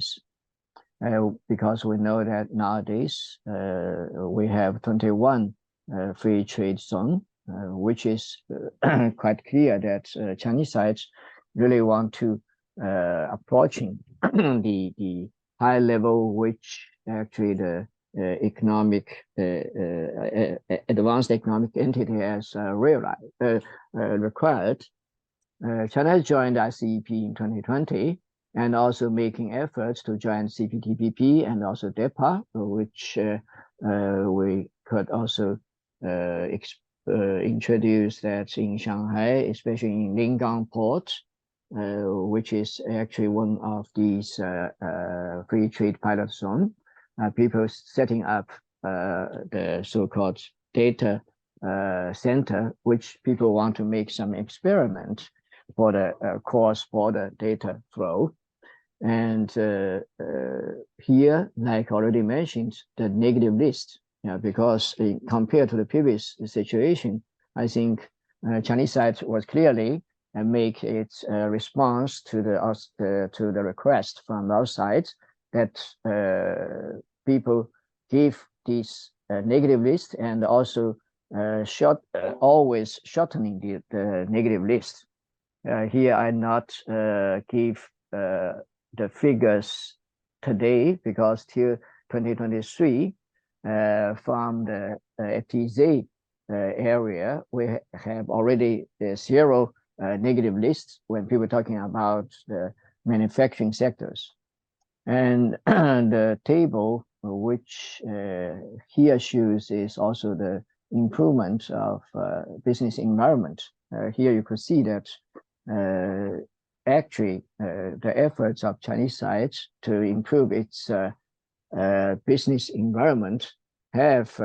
because we know that nowadays we have 21 free trade zone, which is quite clear that Chinese sides really want to approaching the high level, which actually the economic advanced economic entity has required. China joined ICEP in 2020, and also making efforts to join CPTPP and also DEPA, which we could also introduce that in Shanghai, especially in Lingang Port, which is actually one of these free trade pilot zone. People setting up the so-called data center, which people want to make some experiment for the cross-border data flow. And here, like already mentioned, the negative list, because compared to the previous situation, I think Chinese side was clearly make its response to the request from our side that people give this negative list and also always shortening the negative list. Here I not give the figures today because till 2023 from the FTZ area we have already zero negative lists when people are talking about the manufacturing sectors. And the table which here shows is also the improvement of business environment. Here you could see that actually the efforts of Chinese side to improve its business environment have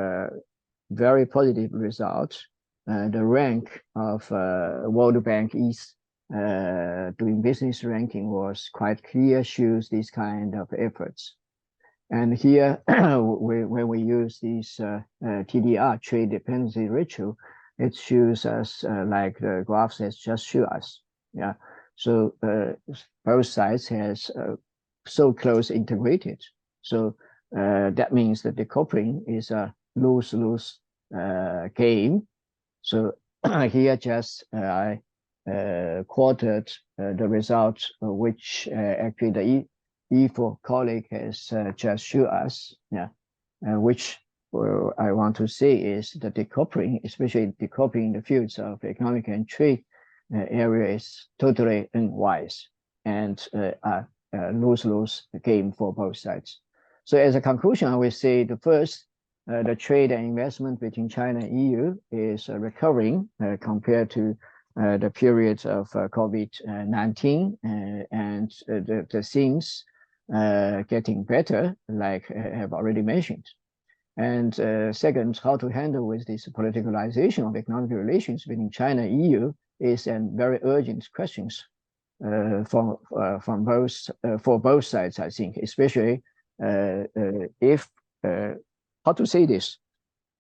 very positive results. The rank of World Bank East doing business ranking was quite clear, shows these kind of efforts. And here, when we use this TDR, trade dependency ratio, it shows us like the graphs has just shown us. Yeah, so both sides has so close integrated. So that means that the decoupling is a lose-lose game. So here just I quoted the results which actually the E4 colleague has just shown us, yeah, which I want to say is that decoupling, especially decoupling in the fields of economic and trade area, is totally unwise and a lose-lose game for both sides. So as a conclusion, I will say the first, the trade and investment between China and EU is recovering compared to the period of COVID-19 and the things getting better, like I have already mentioned. And second, how to handle with this politicalization of economic relations between China and EU is a very urgent questions for both sides, I think, especially if how to say this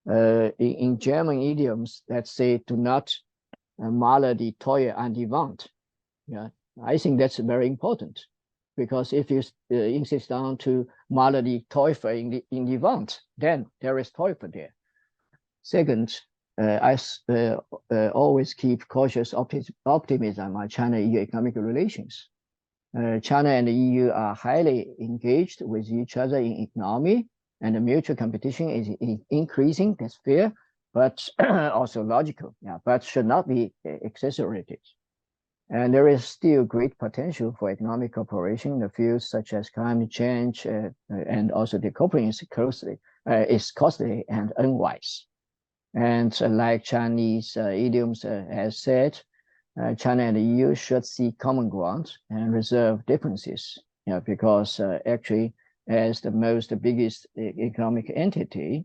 in German idioms, let's say, do not male die Treue an die Wand. Yeah, I think that's very important, because if you insist on to male die Teufel in the Wand, then there is Teufel there. Second, I always keep cautious optimism on China-EU economic relations. China and the EU are highly engaged with each other in economy, and the mutual competition is increasing. That's fair, but also logical, yeah, but should not be exaggerated. And there is still great potential for economic cooperation in the fields such as climate change, and also decoupling is costly and unwise. And like Chinese idioms has said, China and the EU should see common ground and reserve differences, because actually, as the biggest economic entity,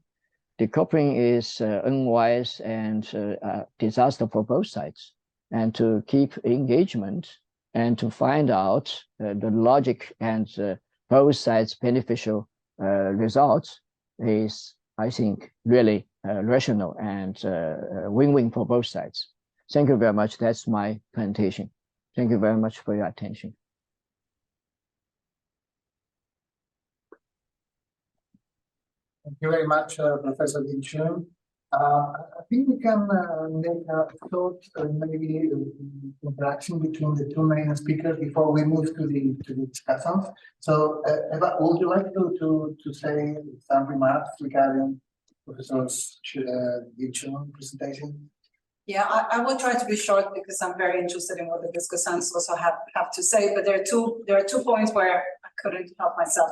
decoupling is unwise and a disaster for both sides. And to keep engagement and to find out the logic and both sides' beneficial results is, I think, really rational and win-win for both sides. Thank you very much. That's my presentation. Thank you very much for your attention. Thank you very much, Professor Ding Chun. I think we can make a short maybe interaction between the two main speakers before we move to the discussions. So, Eva, would you like to say some remarks regarding Professor Ding Chun's presentation? Yeah, I will try to be short because I'm very interested in what the discussants also have to say. But there are two points where I couldn't help myself.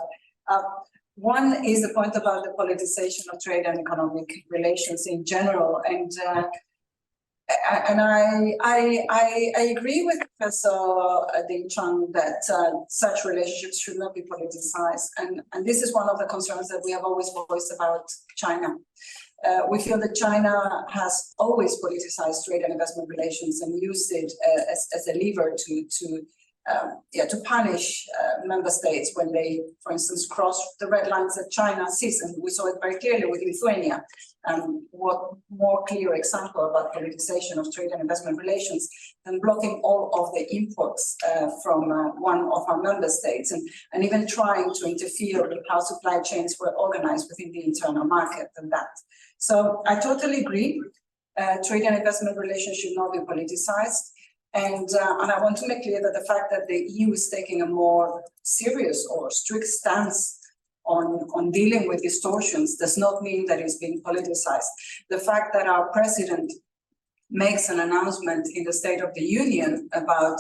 One is the point about the politicization of trade and economic relations in general, and I agree with Professor Ding Chang that such relationships should not be politicized, and this is one of the concerns that we have always voiced about China. We feel that China has always politicized trade and investment relations and used it as a lever to punish member states when they, for instance, cross the red lines that China sees, and we saw it very clearly with Lithuania. What more clear example about politicization of trade and investment relations than blocking all of the imports from one of our member states, and even trying to interfere with how supply chains were organized within the internal market and that. So I totally agree. Trade and investment relations should not be politicized. And I want to make clear that the fact that the EU is taking a more serious or strict stance on dealing with distortions does not mean that it's being politicized. The fact that our president makes an announcement in the State of the Union about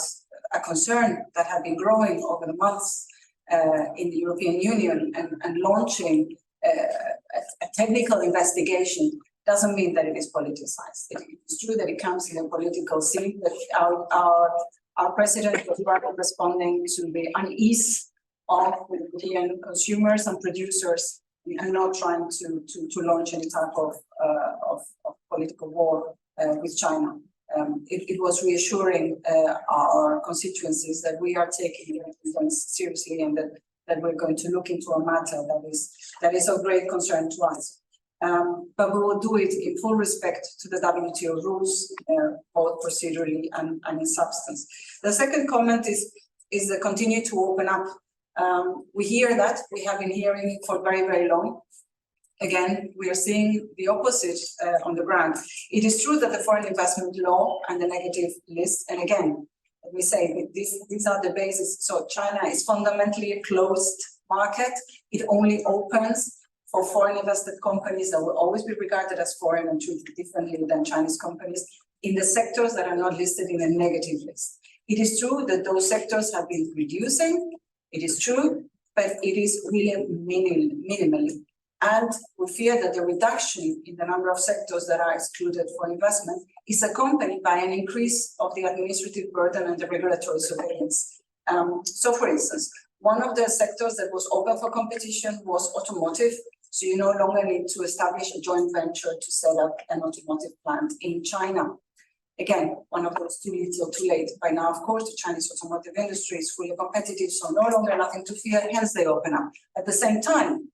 a concern that had been growing over the months in the European Union and launching a technical investigation doesn't mean that it is politicized. It's true that it comes in a political scene, that our president was rather responding to the unease of European consumers and producers and not trying to launch any type of political war with China. It was reassuring our constituencies that we are taking things seriously and that we're going to look into a matter that is of great concern to us. But we will do it in full respect to the WTO rules, both procedurally and in substance. The second comment is the continue to open up. We hear that, we have been hearing it for very, very long. Again, we are seeing the opposite on the ground. It is true that the foreign investment law and the negative list, and again, let me say, these are the basis. So China is fundamentally a closed market. It only opens for foreign invested companies that will always be regarded as foreign and treated differently than Chinese companies in the sectors that are not listed in a negative list. It is true that those sectors have been reducing. It is true, but it is really minimally. And we fear that the reduction in the number of sectors that are excluded for investment is accompanied by an increase of the administrative burden and the regulatory surveillance. So for instance, one of the sectors that was open for competition was automotive. So you no longer need to establish a joint venture to set up an automotive plant in China. Again, one of those too little, too late. By now, of course, the Chinese automotive industry is fully competitive, so no longer nothing to fear, hence they open up. At the same time,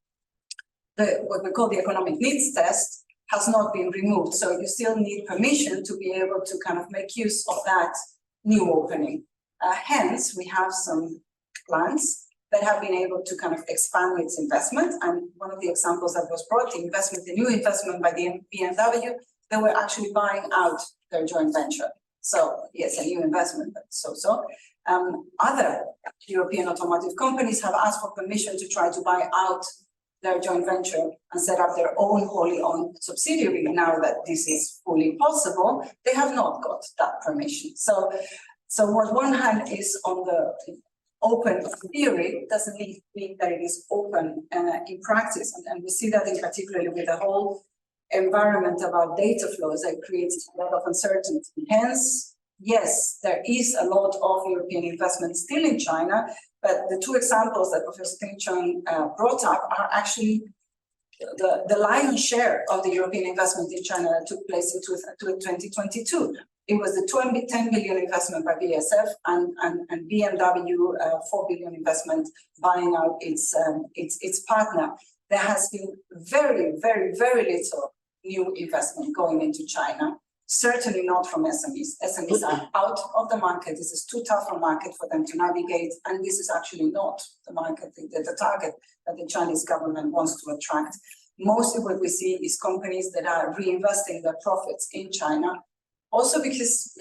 what we call the economic needs test has not been removed. So you still need permission to be able to kind of make use of that new opening. Hence, we have some plans that have been able to kind of expand its investment. And one of the examples that was brought, the new investment by the BMW, they were actually buying out their joint venture. So yes, a new investment, but so. Other European automotive companies have asked for permission to try to buy out their joint venture and set up their own wholly owned subsidiary. Now that this is fully possible, they have not got that permission. So what one hand is on the open theory doesn't mean that it is open in practice. And we see that in particularly with the whole environment about data flows that creates a lot of uncertainty. Hence, yes, there is a lot of European investment still in China, but the two examples that Professor Ding Chang brought up are actually the lion's share of the European investment in China that took place in 2022. It was the 10 billion investment by BASF and BMW 4 billion investment buying out its partner. There has been very, very, very little new investment going into China. Certainly not from SMEs. SMEs are out of the market. This is too tough a market for them to navigate. And this is actually not the market, the target that the Chinese government wants to attract. Mostly what we see is companies that are reinvesting their profits in China. Also because,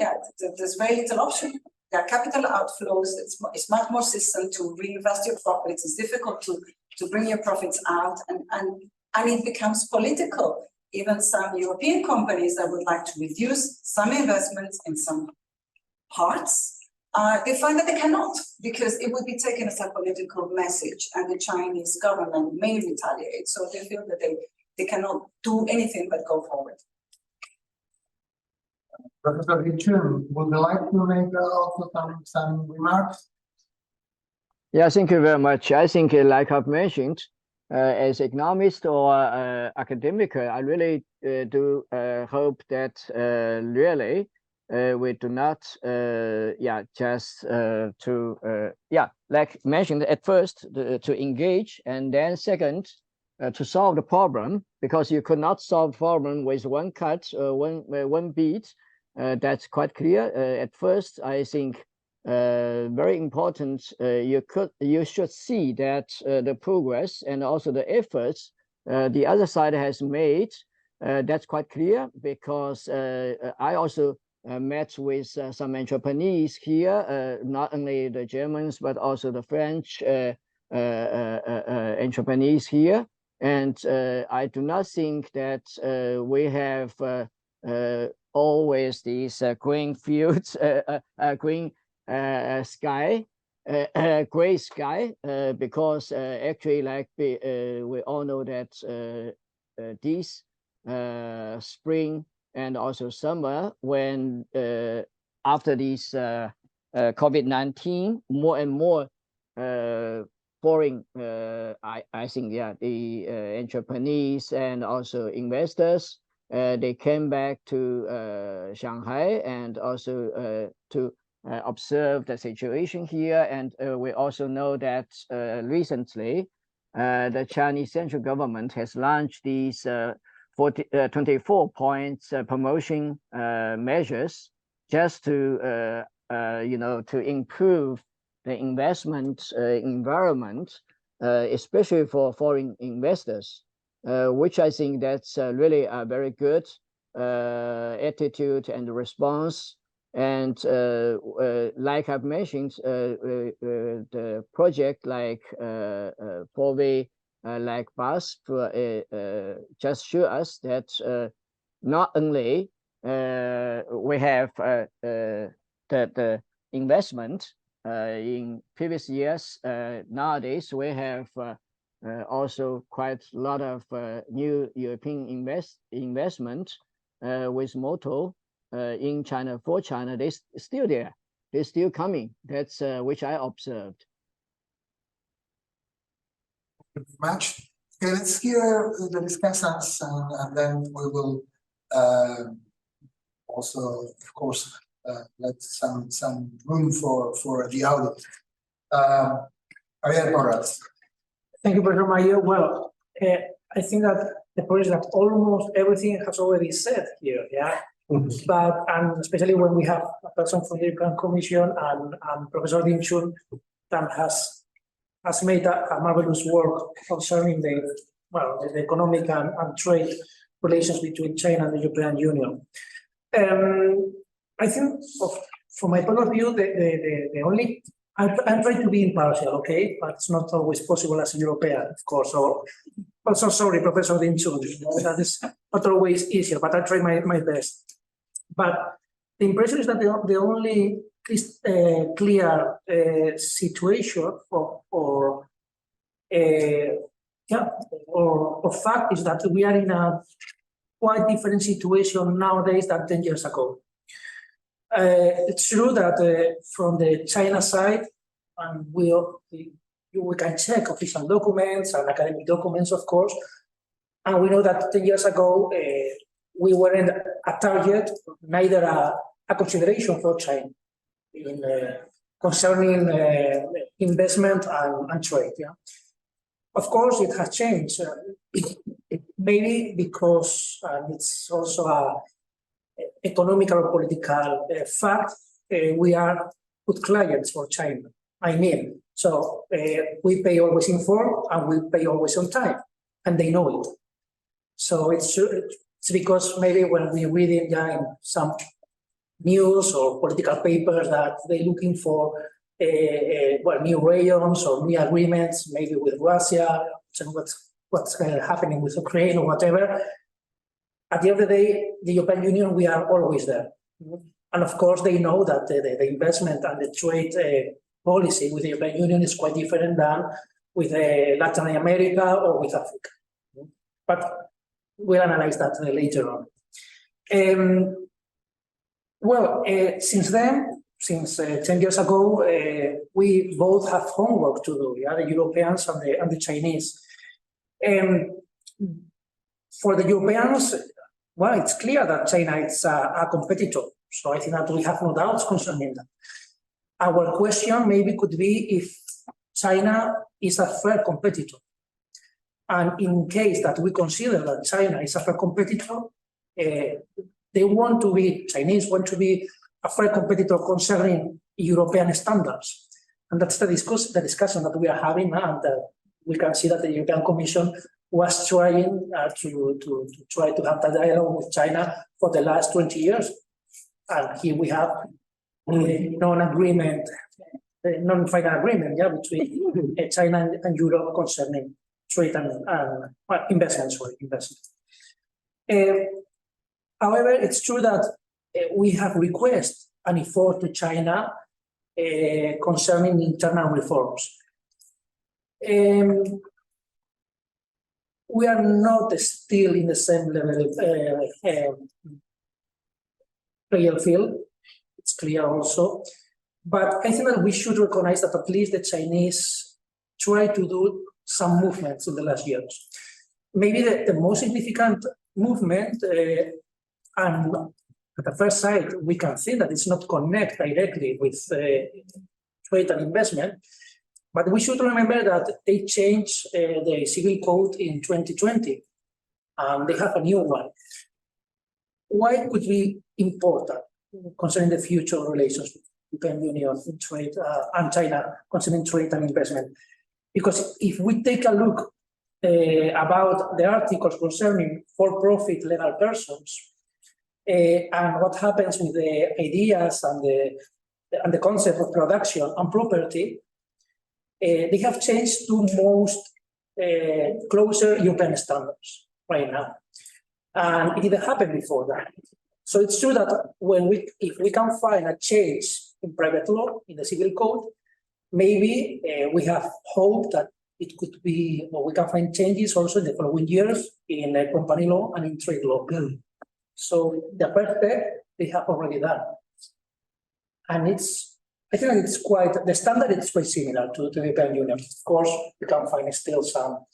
there's very little option. There are capital outflows. It's much more system to reinvest your profits. It's difficult to bring your profits out and it becomes political even some European companies that would like to reduce some investments in some parts, they find that they cannot, because it would be taken as a political message and the Chinese government may retaliate. So they feel that they cannot do anything but go forward. Professor Hichun, would you like to make also some remarks? Yeah, thank you very much. I think, like I've mentioned, as economist or academic, I really do hope that really we do not, just like mentioned at first, to engage, and then second, to solve the problem, because you could not solve the problem with one cut, one beat. That's quite clear. At first, I think very important. You should see that the progress and also the efforts the other side has made. That's quite clear, because I also met with some entrepreneurs here, not only the Germans but also the French entrepreneurs here, and I do not think that we have always these green fields, green sky, gray sky, because actually, like we all know that this spring and also summer, when after this COVID-19, more and more foreign, I think, the entrepreneurs and also investors, they came back to Shanghai and also to observe the situation here. And we also know that recently the Chinese central government has launched these 24 points promotion measures, just to to improve the investment environment, especially for foreign investors, which I think that's really a very good attitude and response. And like I've mentioned, the project like Four-Way, like bus, just show us that not only we have the investment in previous years, nowadays we have also quite a lot of new European investment with motto in China, for China. They're still there, they're still coming. That's which I observed. Thank you very much. Okay, let's hear the discussants, and then we will also, of course, let some room for the audience. Ariel Porras. Thank you, Professor Mayo. Well, I think that the point is that almost everything has already said here, yeah. But and especially when we have a person from the European Commission and Professor Ding Chun that has made a marvelous work concerning the economic and trade relations between China and the European Union. I think, from my point of view, the only I'm trying to be impartial, okay, but it's not always possible as a European, of course. So, also sorry, Professor Ding Chun, that is not always easier, but I try my best. But the impression is that the only clear situation or fact is that we are in a quite different situation nowadays than 10 years ago. It's true that from the China side, and we can check official documents and academic documents, of course, and we know that 10 years ago we weren't a target, neither a consideration for China in concerning investment and trade. Yeah, of course it has changed. Maybe because it's also a economic or political fact, we are good clients for China. I mean, so we pay always in full and we pay always on time, and they know it. So it's because maybe when we read it in some news or political papers that they're looking for new regions or new agreements, maybe with Russia, and what's happening with Ukraine or whatever. at the end of the day, the European Union, we are always there. And of course, they know that the investment and the trade policy with the European Union is quite different than with Latin America or with Africa. But we'll analyze that later on. Since then, since 10 years ago, we both have homework to do, the Europeans and the Chinese. For the Europeans, well, it's clear that China is a competitor. So I think that we have no doubts concerning that. Our question maybe could be if China is a fair competitor. And in case that we consider that China is a fair competitor, Chinese want to be a fair competitor concerning European standards. And that's the discussion that we are having, and we can see that the European Commission was trying to try to have that dialogue with China for the last 20 years. And here we have a non-final agreement between China and Europe concerning trade and investment. However, it's true that we have requested an effort to China concerning internal reforms. We are not still in the same level playing field. It's clear also. But I think that we should recognize that at least the Chinese try to do some movements in the last years. Maybe the most significant movement, and at the first sight, we can see that it's not connected directly with trade and investment, but we should remember that they changed the civil code in 2020, and they have a new one. Why it could be important concerning the future relations with the European Union in trade and China concerning trade and investment? Because if we take a look about the articles concerning for-profit legal persons and what happens with the ideas and the concept of production and property, they have changed to most closer European standards right now. And it didn't happen before that. So it's true that if we can find a change in private law, in the civil code, maybe we have hope that it could be, or we can find changes also in the following years in company law and in trade law. So the first step they have already done. And I think it's the standard is quite similar to the European Union. Of course, you can find still some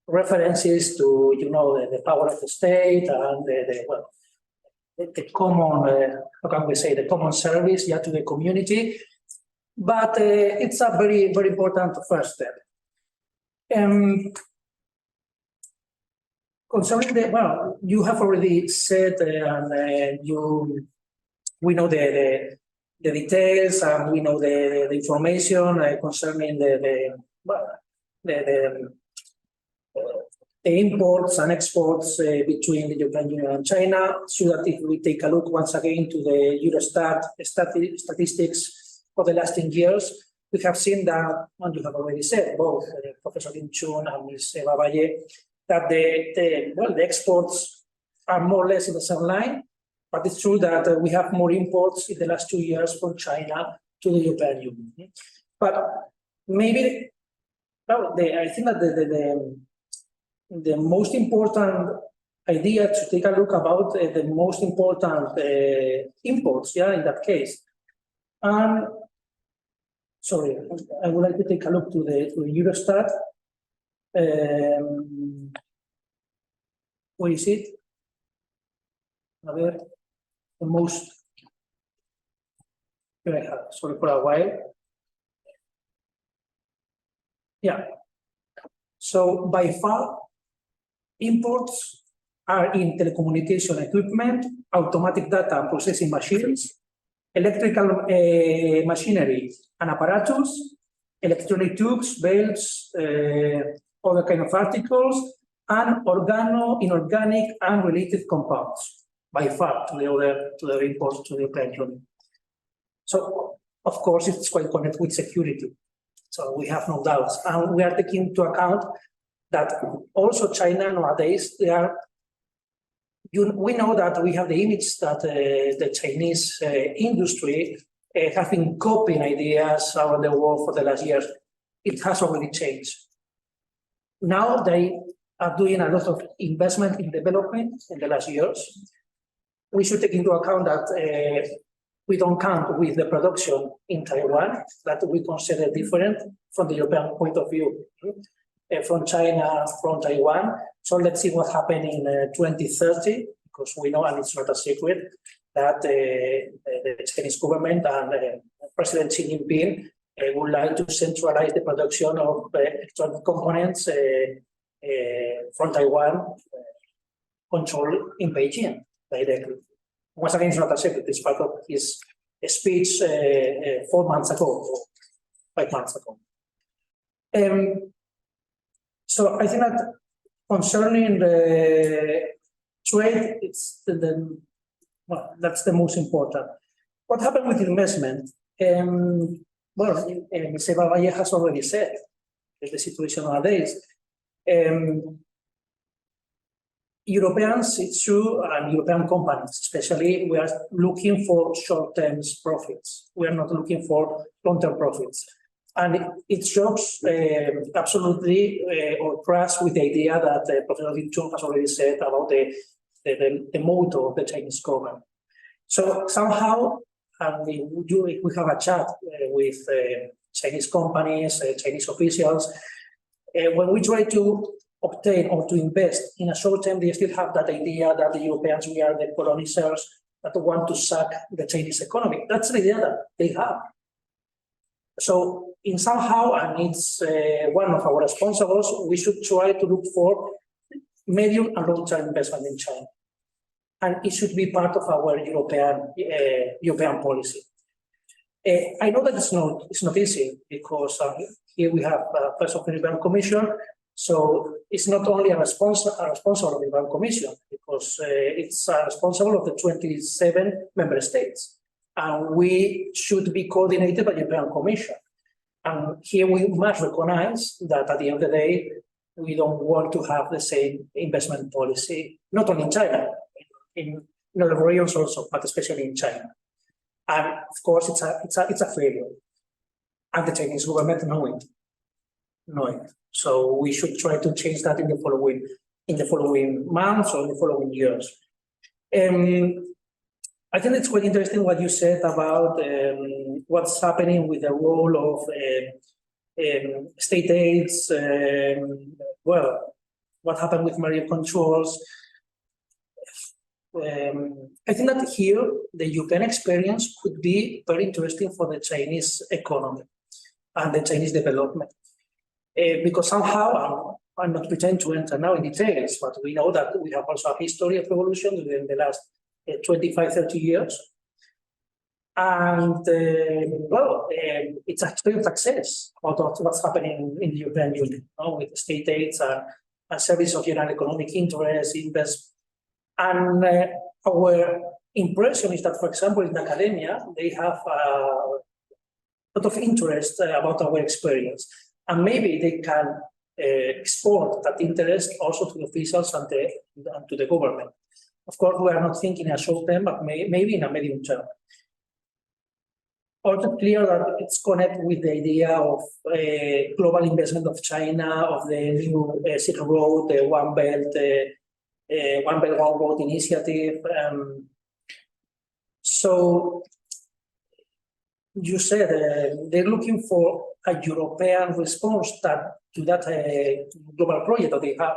references to, the power of the state and the common, how can we say, the common service to the community. But it's a very, very important first step. Concerning you have already said, and we know the details, and we know the information concerning the imports and exports between the European Union and China. So that if we take a look once again to the Eurostat statistics for the last 10 years, we have seen that, and you have already said, both Professor Lin Chun and Ms. Eva Valle, that the exports are more or less in the same line, but it's true that we have more imports in the last 2 years from China to the European Union. But maybe, I think that the most important idea to take a look about the most important imports, in that case. Sorry, I would like to take a look to the Eurostat. Where is it? The most. Here I have. Sorry for a while. Yeah. So by far, imports are in telecommunication equipment, automatic data and processing machines, electrical machinery and apparatus, electronic tubes, belts, other kind of articles, and inorganic and related compounds, by far to the imports to the European Union. So, of course, it's quite connected with security. So we have no doubts. And we are taking into account that also China nowadays, they are we know that we have the image that the Chinese industry have been copying ideas around the world for the last years. It has already changed. Now they are doing a lot of investment in development in the last years. We should take into account that we don't count with the production in Taiwan, that we consider different from the European point of view, from China, from Taiwan. So let's see what happens in 2030, because we know, and it's not a secret, that the Chinese government and President Xi Jinping would like to centralize the production of electronic components from Taiwan, controlled in Beijing directly. Once again, it's not a secret, it's part of his speech 4 months ago, or 5 months ago. So I think that concerning the trade, it's well, that's the most important. What happened with investment? Well, Mr. Valle has already said the situation nowadays. Europeans, it's true, and European companies especially, we are looking for short-term profits. We are not looking for long-term profits. And it shows absolutely or crash with the idea that Professor Lin Chung has already said about the motto of the Chinese government. So somehow, we have a chat with Chinese companies, Chinese officials. When we try to obtain or to invest in a short term, they still have that idea that the Europeans, we are the colonizers that want to suck the Chinese economy. That's the idea that they have. So in somehow, and it's one of our responsibles, we should try to look for medium and long-term investment in China. And it should be part of our European policy. I know that it's not easy, because here we have first of the European Commission. So it's not only a responsible of the European Commission, because it's a responsible of the 27 member states. And we should be coordinated by the European Commission. And here we must recognize that at the end of the day, we don't want to have the same investment policy, not only in China, in other regions also, but especially in China. And of course, it's a failure. And the Chinese government know it. So we should try to change that in the following months or in the following years. I think it's quite interesting what you said about what's happening with the role of state aids. Well, what happened with market controls. I think that here the European experience could be very interesting for the Chinese economy and the Chinese development. Because somehow, I'm not pretending to enter now in details, but we know that we have also a history of evolution within the last 25, 30 years. And well, it's a great success about what's happening in the European Union, with state aids and service of general economic interest, investment. And our impression is that, for example, in academia, they have a lot of interest about our experience. And maybe they can export that interest also to the officials and to the government. Of course, we are not thinking in a short term, but maybe in a medium term. Also clear that it's connected with the idea of global investment of China, of the new Silk Road, the One Belt, One Road initiative. So you said they're looking for a European response to that global project that they have.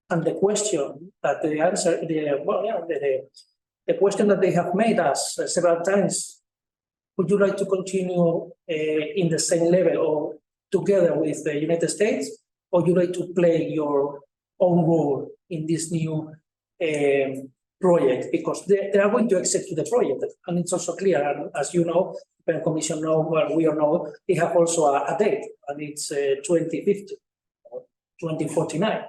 And the question that they answer, the question that they have made us several times, would you like to continue in the same level or together with the United States, or would you like to play your own role in this new project? Because they are going to execute the project. And it's also clear, and as you know, the Commission know, well, we all know, they have also a date, and it's 2050 or 2049.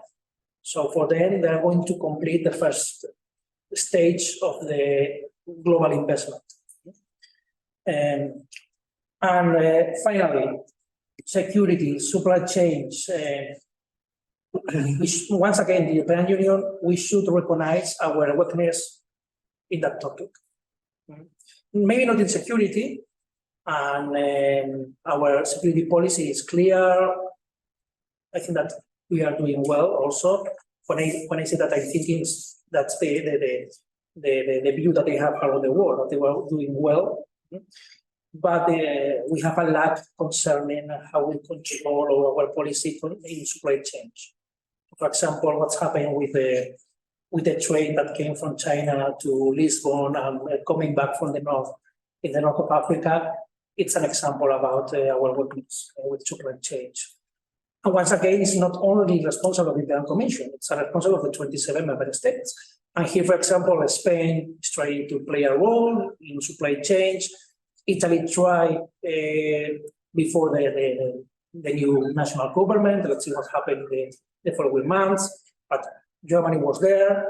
So for them, they are going to complete the first stage of the global investment. And finally, security, supply chains. once again, the European Union, we should recognize our weakness in that topic. Maybe not in security, and our security policy is clear. I think that we are doing well also. When I say that, I think that's the view that they have around the world, that they were doing well. But we have a lack concerning how we control our policy in supply chains. For example, what's happening with the train that came from China to Lisbon and coming back from the north, in the north of Africa, it's an example about our weakness with supply chains. And once again, it's not only responsible of the European Commission, it's a responsible of the 27 member states. And here, for example, Spain is trying to play a role in supply chains. Italy tried before the new national government. Let's see what happened the following months. But Germany was there,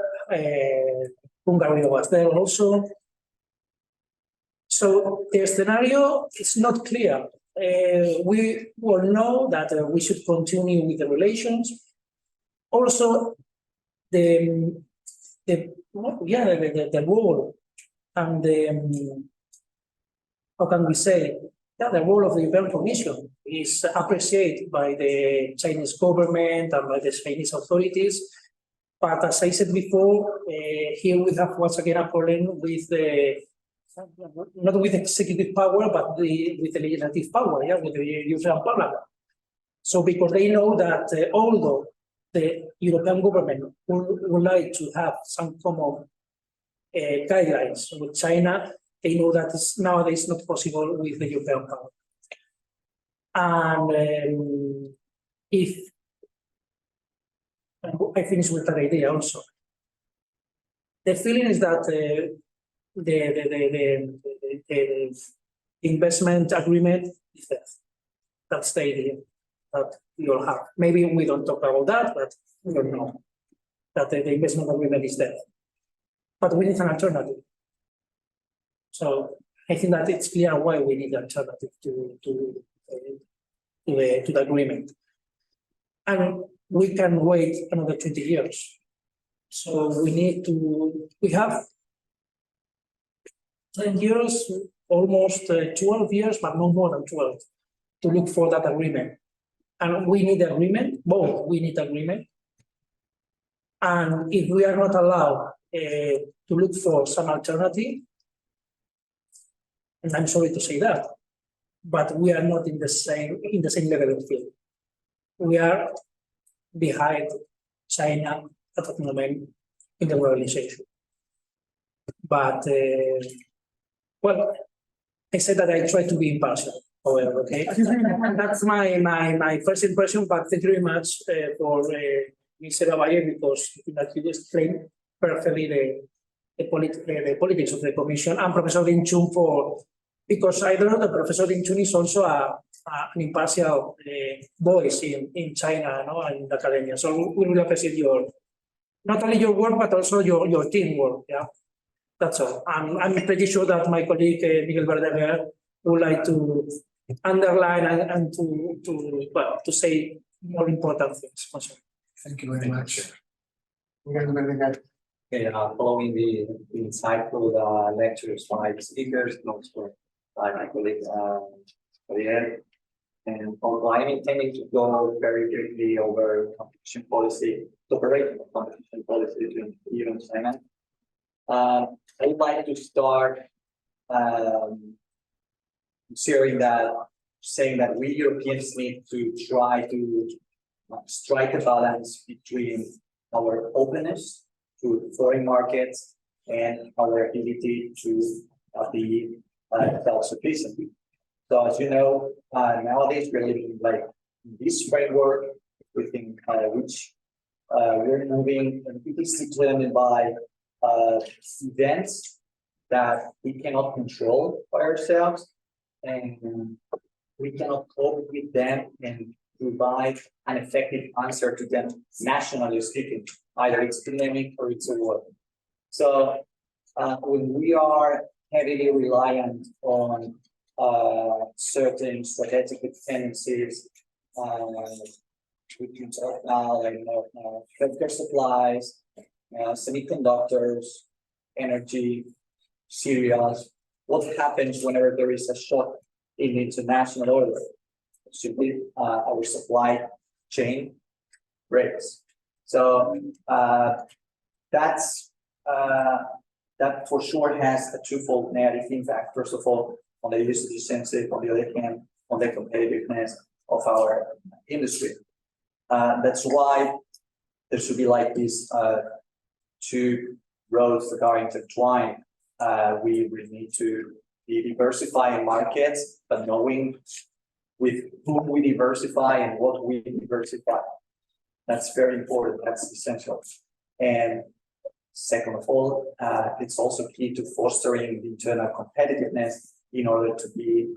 Hungary was there also. So the scenario is not clear. We will know that we should continue with the relations. Also, the role and the how can we say the role of the European Commission is appreciated by the Chinese government and by the Chinese authorities. But as I said before, here we have once again a problem with not with executive power, but with the legislative power, with the European Parliament. So because they know that although the European government would like to have some common guidelines with China, they know that it's nowadays not possible with the European power. And if I finish with that idea also, the feeling is that the investment agreement is dead. That's the idea that we all have. Maybe we don't talk about that, but we don't know that the investment agreement is dead. But we need an alternative. So I think that it's clear why we need an alternative to the agreement. And we can wait another 20 years. So we have 10 years, almost 12 years, but no more than 12, to look for that agreement. And we need agreement, both we need agreement. And if we are not allowed to look for some alternative, and I'm sorry to say that, but we are not in the same level of field. We are behind China at the moment in the globalization. But well, I said that I try to be impartial, however, okay? And that's my first impression, but thank you very much for Mr. Avalle, because that you explained perfectly the politics of the Commission, and Professor Ding Chun because I don't know that Professor Ding Chun is also an impartial voice in China, and in the academia. So we will appreciate not only your work, but also your teamwork, yeah? That's all. I'm pretty sure that my colleague Miguel Verdeguer would like to underline and to say more important things. Thank you very much. Miguel Verdeguer. Okay, following the insightful lectures by the speakers, and also by my colleague Javier. And although I'm intending to go very quickly over competition policy, the operating of competition policy between EU and China, I would like to start saying that we Europeans need to try to strike a balance between our openness to foreign markets and our ability to be self-sufficient. So as you know, nowadays we're living like this framework within which we're moving, and it is determined by events that we cannot control by ourselves, and we cannot cope with them and provide an effective answer to them, nationally speaking. Either it's pandemic or it's a war. So when we are heavily reliant on certain strategic tendencies we can talk now, like, healthcare supplies, semiconductors, energy, cereals. What happens whenever there is a shock in international order? Simply, our supply chain breaks. So that for sure has a twofold negative impact. First of all, on the usage sensitive, on the other hand, on the competitiveness of our industry. That's why there should be like these two roads that are intertwined. We need to be diversifying markets, but knowing with whom we diversify and what we diversify. That's very important. That's essential. And second of all, it's also key to fostering the internal competitiveness in order to be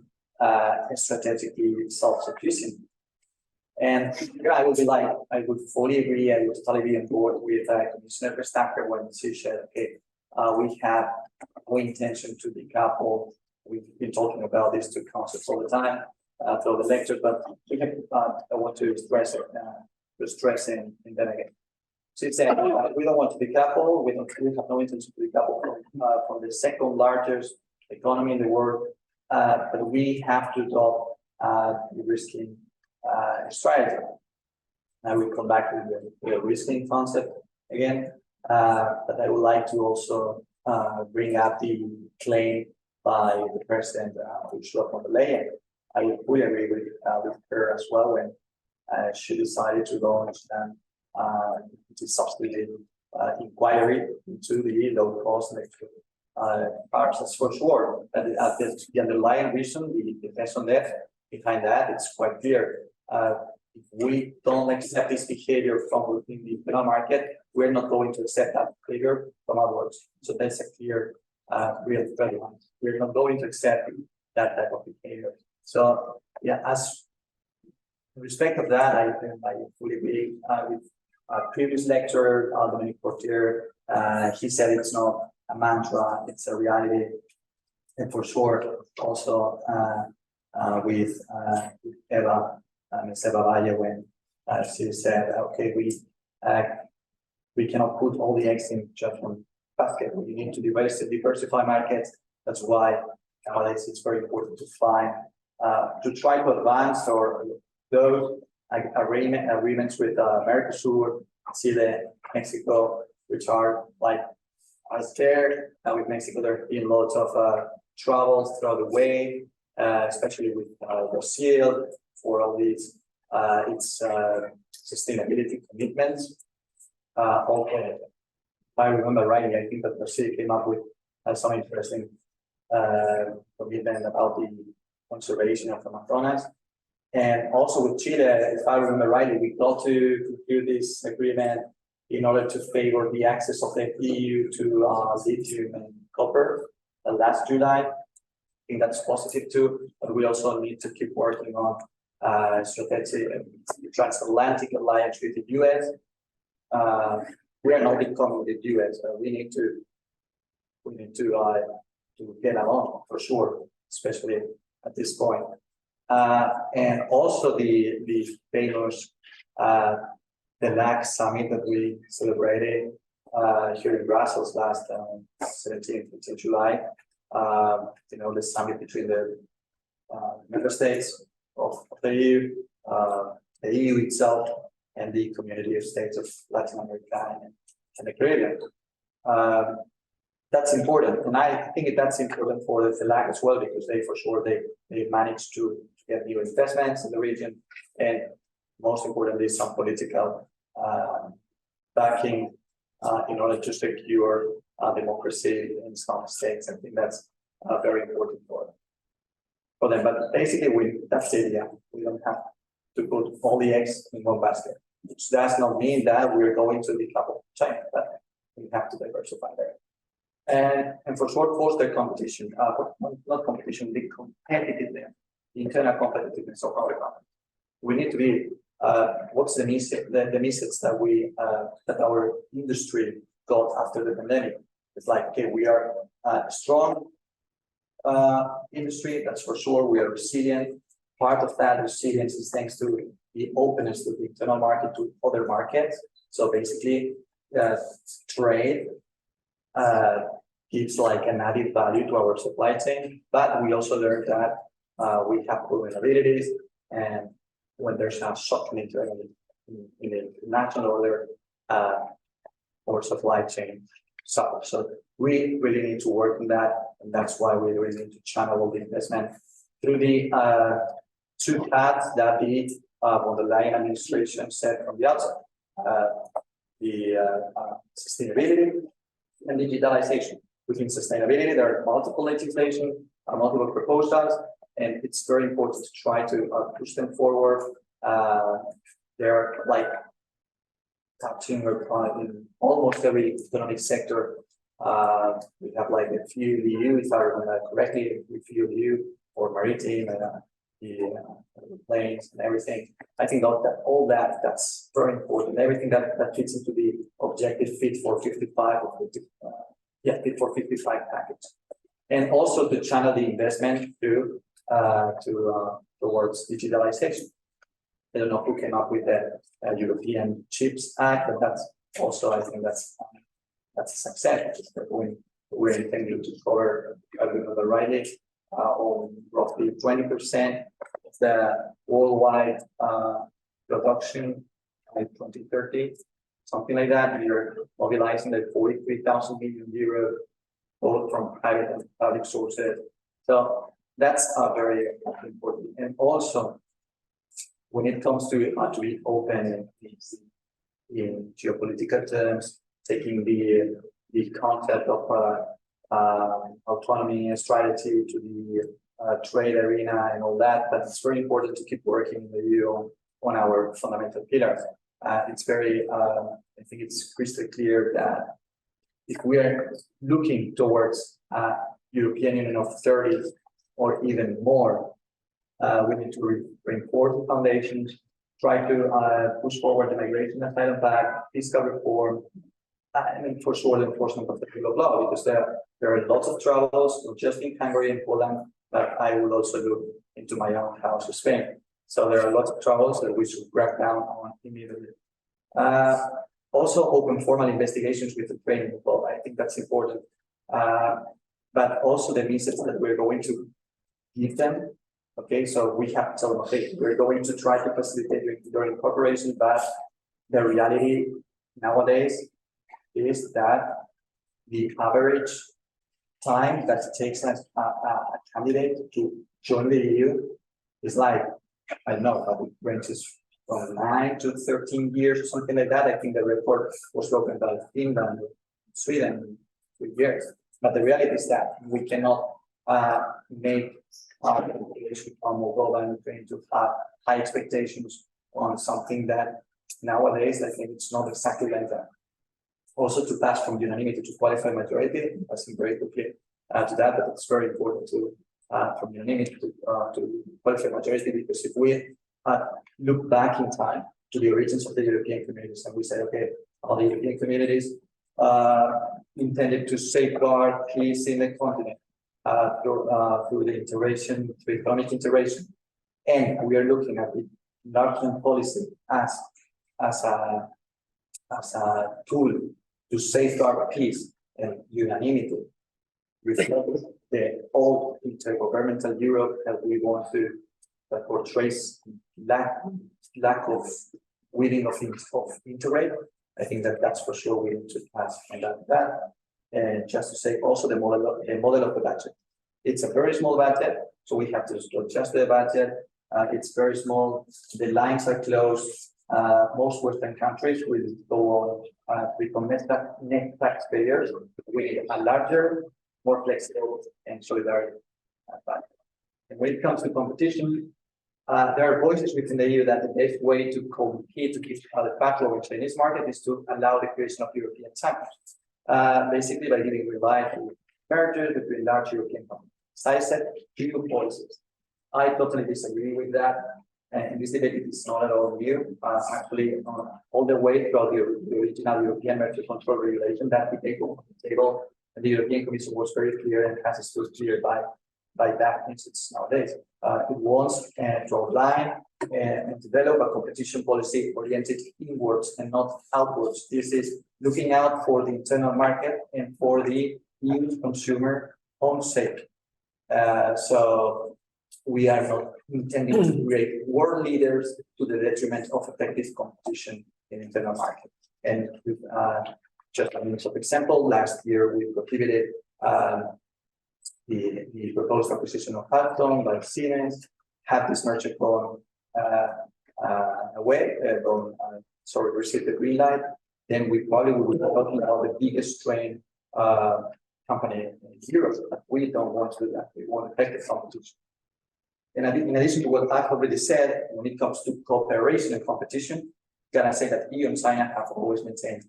strategically self-sufficient. And I would fully agree. I would totally be on board with Commissioner Verstappen when she said, okay, we have no intention to decouple. We've been talking about these two concepts all the time through the lecture, but I want to stress it, and then again. So it's that we don't want to decouple. We have no intention to decouple from the second largest economy in the world, but we have to adopt the risking strategy. I will come back to the risking concept again, but I would like to also bring up the claim by the President Ursula von der Leyen. I would fully agree with her as well when she decided to launch the substantive inquiry into the low-cost electric cars. That's for sure. But the underlying reason, the lesson there behind that, it's quite clear. If we don't accept this behavior from within the internal market, we're not going to accept that behavior from outwards. So that's a clear, real line. We're not going to accept that type of behavior. So yeah, as in respect of that, I fully agree with our previous lecturer, Dominic Portier. He said it's not a mantra, it's a reality. And for sure, also with Eva, Ms. Eva Valle, when she said, okay, we cannot put all the eggs in just one basket. We need to diversify markets. That's why nowadays it's very important to find, to try to advance or those agreements with Mercosur, Chile, Mexico, which are like as there. With Mexico, there have been lots of troubles throughout the way, especially with Brazil for all these its sustainability commitments. Okay, if I remember rightly, I think that Brazil came up with some interesting commitment about the conservation of the Amazonas. And also with Chile, if I remember rightly, we got to conclude this agreement in order to favor the access of the EU to lithium and copper last July. I think that's positive too, but we also need to keep working on strategic transatlantic alliance with the US. We are not becoming the US, but we need to get along for sure, especially at this point. And also the famous the LAC summit that we celebrated here in Brussels last 17th of July. The summit between the member states of the EU itself, and the community of states of Latin America and the Caribbean. That's important, and I think that's important for the FELAC as well, because they for sure they managed to get new investments in the region, and most importantly, some political backing in order to secure democracy in some states. I think that's very important for them. But basically, that's it. Yeah, we don't have to put all the eggs in one basket. Which does not mean that we're going to decouple China, but we have to diversify there. And for sure, foster competition, not competition, the competitiveness, the internal competitiveness of our economy. We need to be, what's the message that that our industry got after the pandemic? It's like, okay, we are a strong industry, that's for sure. We are resilient. Part of that resilience is thanks to the openness to the internal market to other markets. So basically, trade gives like an added value to our supply chain, but we also learned that we have vulnerabilities, and when there's a shock in the national order, or supply chain suffers. So we really need to work on that, and that's why we really need to channel all the investment through the two paths that the von der Leyen administration set from the outset: the sustainability and digitalization. Within sustainability, there are multiple legislation, multiple proposals, and it's very important to try to push them forward. They're like touching in almost every economic sector. We have like a few EU, if I remember correctly, a few EU or maritime and the planes and everything. I think all that's very important. Everything that fits into the objective Fit for 55 or 50, Fit for 55 package, and also to channel the investment through towards digitalization. I don't know who came up with the European Chips Act, but that's also, I think that's a success. We're intending to cover, if I remember rightly, on roughly 20% of the worldwide production by 2030, something like that. We are mobilizing the 43,000 million euros, both from private and public sources. So that's very important. And also, when it comes to be open in geopolitical terms, taking the concept of autonomy and strategy to the trade arena and all that, but it's very important to keep working in the EU on our fundamental pillars. It's very, I think it's crystal clear that if we are looking towards European Union of 30 or even more, we need to reinforce the foundations, try to push forward the migration asylum pact, fiscal reform, and for sure the enforcement of the rule of law, because there are lots of troubles, not just in Hungary and Poland, but I would also look into my own house of Spain. So there are lots of troubles that we should crack down on immediately. Also open formal investigations with the training of law. I think that's important. But also the message that we're going to give them. Okay, so we have to tell them, okay, we're going to try to facilitate your incorporation, but the reality nowadays is that the average time that it takes a candidate to join the EU is like, I don't know, it ranges from 9 to 13 years or something like that. I think the report was broken by Finland, Sweden, 3 years. But the reality is that we cannot make our population from Moldova and Ukraine to have high expectations on something that nowadays I think it's not exactly like that. Also to pass from unanimity to qualified majority, I think very quickly to that, but it's very important to from unanimity to qualified majority, because if we look back in time to the origins of the European communities and we say, okay, all the European communities intended to safeguard peace in the continent through the integration, through economic integration, and we are looking at the enlargement policy as a tool to safeguard peace and unanimity, reflect the old intergovernmental Europe that we want to that portrays lack of willing of integrate. I think that's for sure we need to pass on that. And just to say also the model of the budget. It's a very small budget, so we have to adjust the budget. It's very small. The lines are closed. Most Western countries will go on become net taxpayers with a larger, more flexible and solidarity budget. And when it comes to competition, there are voices within the EU that the best way to compete to keep the backlog in Chinese market is to allow the creation of European champions. Basically by giving reliable mergers between large European companies. So I said new policies. I totally disagree with that. And this debate is not at all new. Actually, all the way throughout the original European merger control regulation, that debate on the table, and the European Commission was very clear and has stood clear by by that means nowadays. It wants to outline and develop a competition policy oriented inwards and not outwards. This is looking out for the internal market and for the EU consumer own sake. So we are not intending to create world leaders to the detriment of effective competition in internal market. And just a means of example, last year we prohibited the proposed acquisition of Hudson by Siemens, had this merger gone away, received the green light, then we probably would be talking about the biggest train company in Europe, but we don't want to do that. We want effective competition. And in addition to what I've already said, when it comes to cooperation and competition, can I say that EU and China have always maintained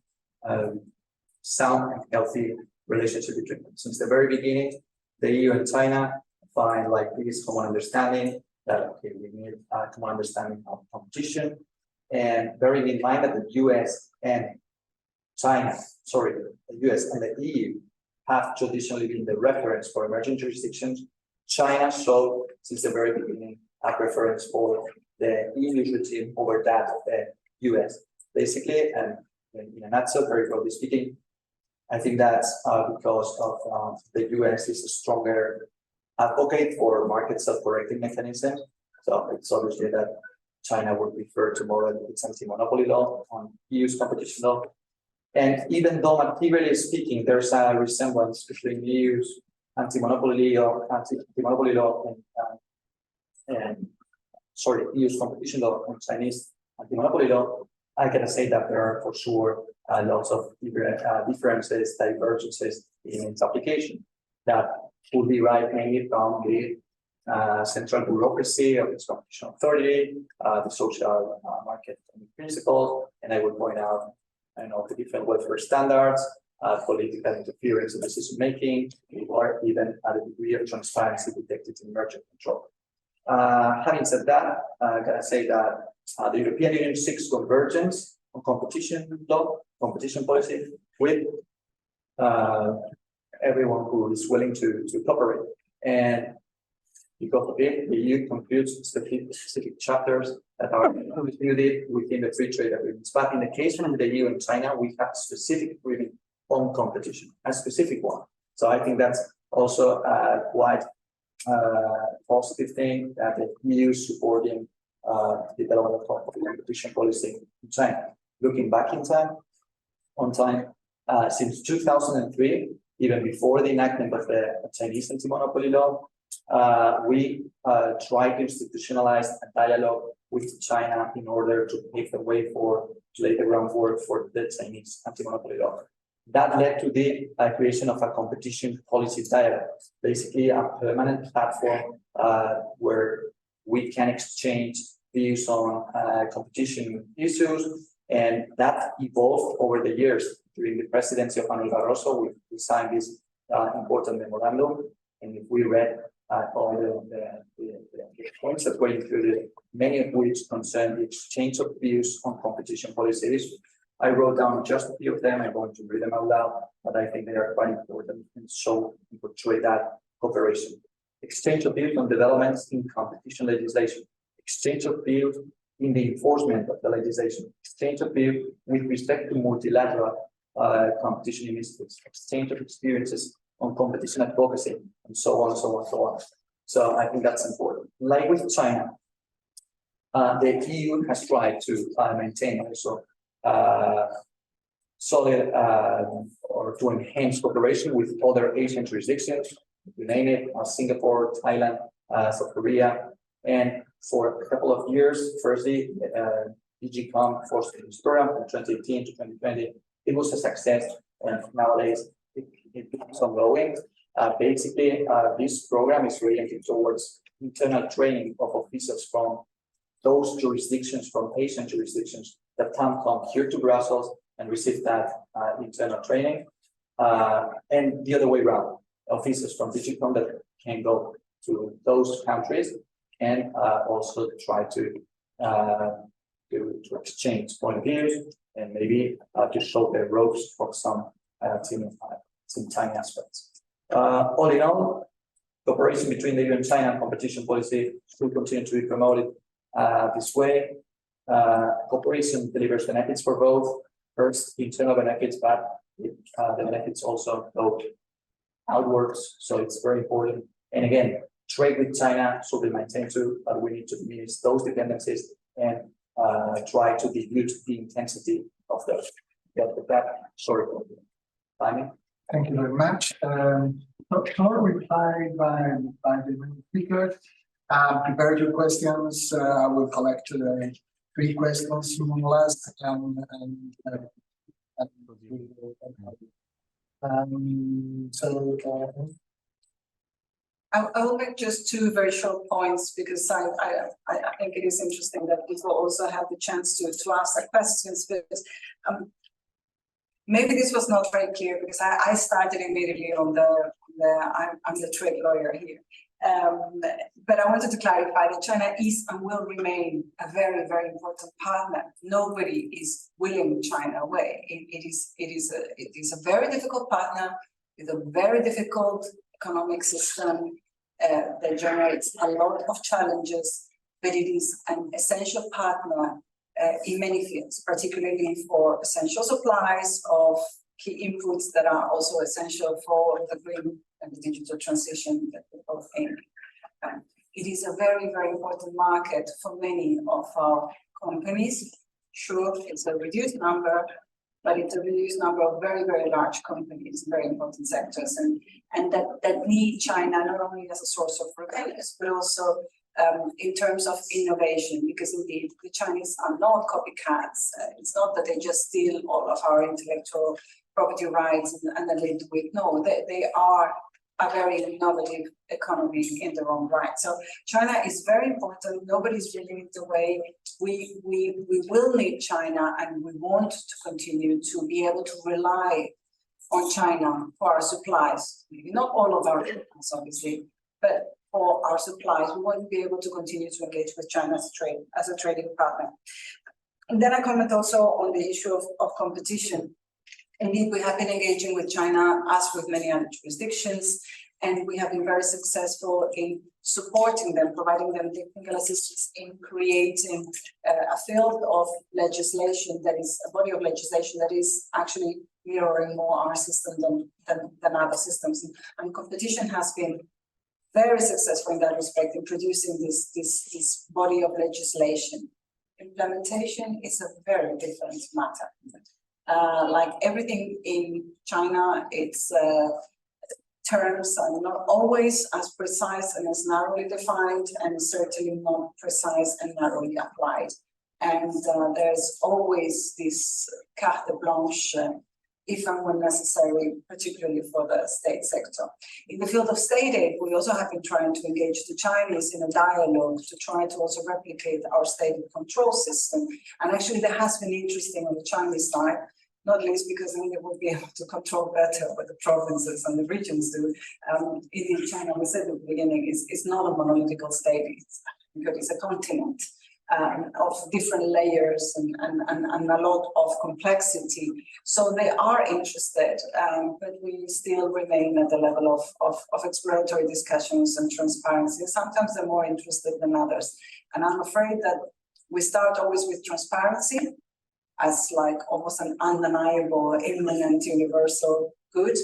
sound and healthy relationship between them. Since the very beginning, the EU and China find like this common understanding that okay, we need a common understanding of competition, and bearing in mind that the US and the US and the EU have traditionally been the reference for emerging jurisdictions. China showed since the very beginning a preference for the EU regime over that of the US. Basically, and in a nutshell, very broadly speaking, I think that's because of the US is a stronger advocate for market self-correcting mechanisms. So it's obviously that China would refer to more than its anti-monopoly law on EU's competition law. And even though materially speaking, there's a resemblance between EU's anti-monopoly law and EU's competition law and Chinese anti-monopoly law, I can say that there are for sure lots of differences, divergences in its application that would be right mainly from the central bureaucracy of its competition authority, the social market principles, and I would point out the different welfare standards, political interference in decision making, or even a degree of transparency detected in merger control. Having said that, I gotta say that the European Union seeks convergence on competition law, competition policy with everyone who is willing to cooperate. And because of it, the EU concludes specific chapters that are included within the free trade agreements. But in the case of the EU and China, we have a specific agreement on competition, a specific one. So I think that's also quite positive thing that the EU is supporting development of competition policy in China. Looking back in time, since 2003, even before the enactment of the Chinese anti-monopoly law, we tried to institutionalize a dialogue with China in order to pave the way to lay the groundwork for the Chinese anti-monopoly law. That led to the creation of a competition policy dialogue, basically a permanent platform where we can exchange views on competition issues, and that evolved over the years. During the presidency of Manuel Barroso, we signed this important memorandum, and if we read all the points that were included, many of which concern the exchange of views on competition policies, I wrote down just a few of them. I'm going to read them out loud, but I think they are quite important and show and portray that cooperation. Exchange of views on developments in competition legislation. Exchange of views in the enforcement of the legislation. Exchange of views with respect to multilateral competition initiatives. Exchange of experiences on competition advocacy, and so on, so on, so on. So I think that's important. Like with China, the EU has tried to maintain also solid or to enhance cooperation with other Asian jurisdictions, you name it, Singapore, Thailand, South Korea, and for a couple of years, firstly, DG.com forced this program from 2018 to 2020. It was a success, and nowadays it becomes ongoing. Basically, this program is oriented towards internal training of officials from those jurisdictions, from Asian jurisdictions, that can come here to Brussels and receive that internal training. And the other way around, officers from DG.com that can go to those countries and also try to exchange point of views and maybe to show their ropes for some tiny aspects. All in all, Cooperation between the EU and China on competition policy will continue to be promoted this way. Cooperation delivers benefits for both. First, internal benefits, but the benefits also go outwards, so it's very important. And again, trade with China should be maintained too, but we need to diminish those dependencies and try to dilute the intensity of those. Sorry for the timing. Thank you very much. Short reply by the main speakers. Prepare your questions. I will collect 3 questions more or less, I will make just 2 very short points because I think it is interesting that people also have the chance to ask their questions, because maybe this was not very clear because I started immediately on I'm the trade lawyer here. But I wanted to clarify that China is and will remain a very, very important partner. Nobody is willing China away. It is a very difficult partner with a very difficult economic system that generates a lot of challenges, but it is an essential partner in many fields, particularly for essential supplies of key inputs that are also essential for the green and the digital transition that we both aim. It is a very, very important market for many of our companies. Sure, it's a reduced number, but it's a reduced number of very, very large companies, very important sectors, and that need China not only as a source of revenues, but also in terms of innovation, because indeed the Chinese are not copycats. It's not that they just steal all of our intellectual property rights and then they do it. No, they are a very innovative economy in their own right. So China is very important. Nobody's really the way. We will need China, and we want to continue to be able to rely on China for our supplies. Maybe not all of our supplies, obviously, but for our supplies, we want to be able to continue to engage with China as a trading partner. And then I comment also on the issue of competition. Indeed, we have been engaging with China, as with many other jurisdictions, and we have been very successful in supporting them, providing them technical assistance in creating a field of legislation that is a body of legislation that is actually mirroring more our system than other systems. And competition has been very successful in that respect in producing this body of legislation. Implementation is a very different matter. Like everything in China, its terms are not always as precise and as narrowly defined, and certainly not precise and narrowly applied. And there's always this carte blanche, if and when necessary, particularly for the state sector. In the field of state aid, we also have been trying to engage the Chinese in a dialogue to try to also replicate our state control system. And actually, that has been interesting on the Chinese side, not least because then they will be able to control better what the provinces and the regions do. In China, we said at the beginning, it's not a monolithical state, it's a continent of different layers and a lot of complexity. So they are interested, but we still remain at the level of exploratory discussions and transparency. Sometimes they're more interested than others. And I'm afraid that we start always with transparency as like almost an undeniable, imminent, universal good.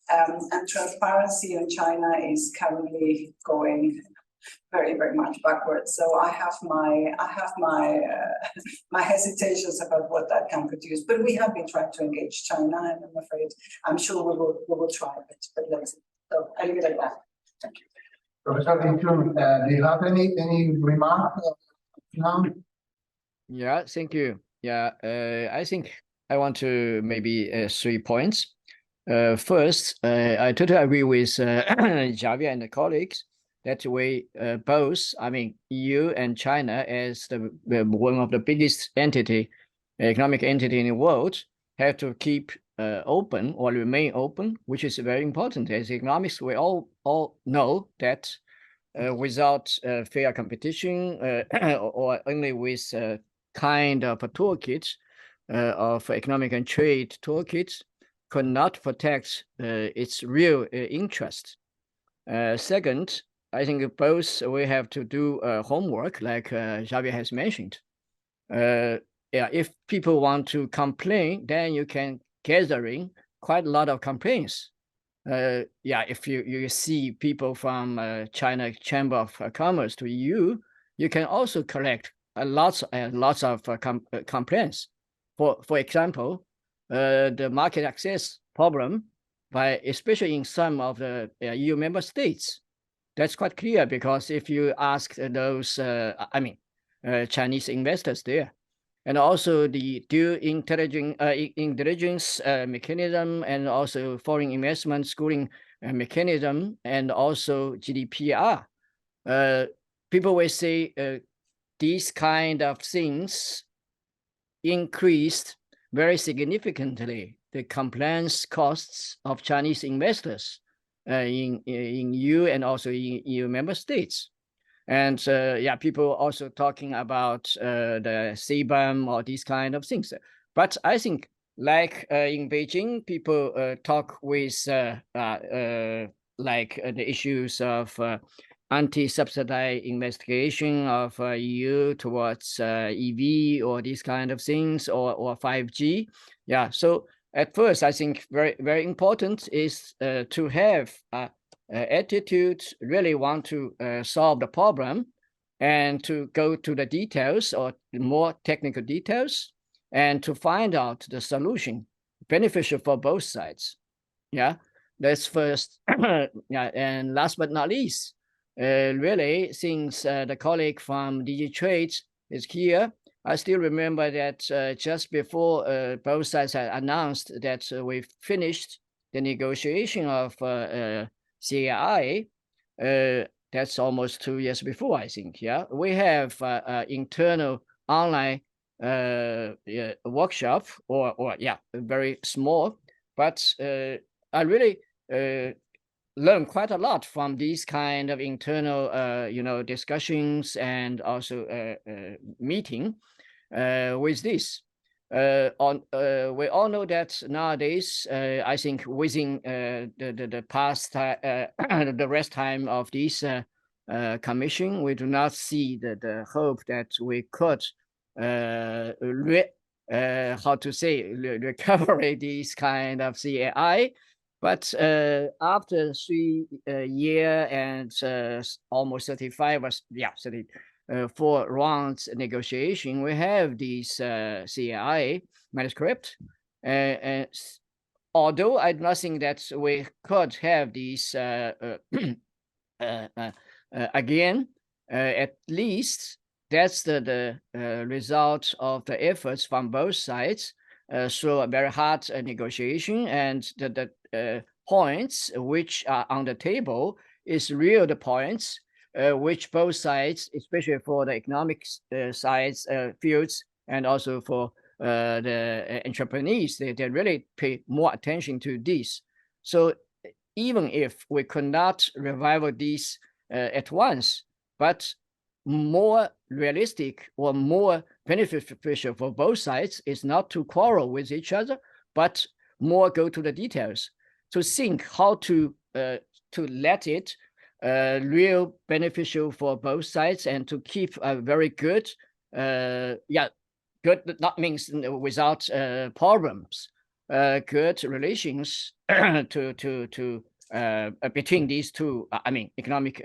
And transparency in China is currently going very, very much backwards. So I have my my hesitations about what that can produce. But we have been trying to engage China, and I'm afraid I'm sure we will try it. But let's see. So I leave it at that. Thank you. Professor Ding, do you have any remark now? Yeah, thank you. Yeah, I think I want to maybe 3 points. First, I totally agree with Javier and the colleagues that we both, I mean, EU and China as one of the biggest economic entity in the world, have to keep open or remain open, which is very important. As economics, we all know that without fair competition or only with kind of a toolkit of economic and trade toolkits could not protect its real interest. Second, I think both we have to do homework, like Xavier has mentioned. Yeah, if people want to complain, then you can gathering quite a lot of complaints. Yeah, if you see people from China Chamber of Commerce to EU, you can also collect lots of complaints. For example, the market access problem, especially in some of the EU member states. That's quite clear because if you ask those, Chinese investors there, and also the due intelligence mechanism, and also foreign investment screening mechanism, and also GDPR. People will say these kind of things increased very significantly the compliance costs of Chinese investors in EU and also in EU member states. And yeah, people also talking about the CBAM or these kind of things. But I think like in Beijing, people talk with like the issues of anti-subsidy investigation of EU towards EV or these kind of things, or 5G. Yeah, so at first, I think very important is to have attitude, really want to solve the problem and to go to the details or more technical details and to find out the solution beneficial for both sides. Yeah, that's first. Yeah, and last but not least, really, since the colleague from DG Trade is here, I still remember that just before both sides had announced that we finished the negotiation of CAI, that's almost 2 years before, I think. Yeah, we have internal online workshop, or yeah, very small, but I really learned quite a lot from these kind of internal discussions and also meeting with this. We all know that nowadays, I think within the past the rest time of this commission, we do not see the hope that we could recover this kind of CAI. But after 3 years and almost 35 or 4 rounds negotiation, we have this CAI manuscript. And although I do not think that we could have this again, at least that's the result of the efforts from both sides through a very hard negotiation, and the points which are on the table is real the points which both sides, especially for the economics sides fields, and also for the entrepreneurs, they really pay more attention to this. So even if we could not revive this at once, but more realistic or more beneficial for both sides is not to quarrel with each other, but more go to the details, to think how to let it real beneficial for both sides, and to keep a very good, good not means without problems, good relations to between these two, economic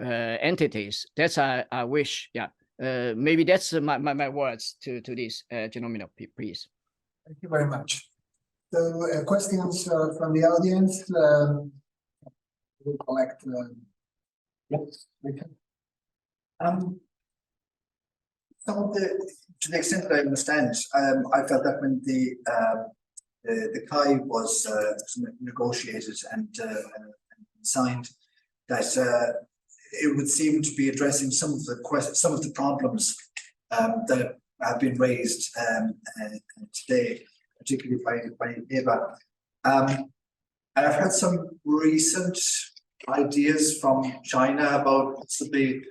entities. That's I wish. Yeah, maybe that's my words to this gentleman, please. Thank you very much. So questions from the audience. We'll collect. Yes, we can. To the extent that I understand, I felt that when the CAI was negotiated and signed, that it would seem to be addressing some of the problems that have been raised today, particularly by Eva. I've had some recent ideas from China about possibly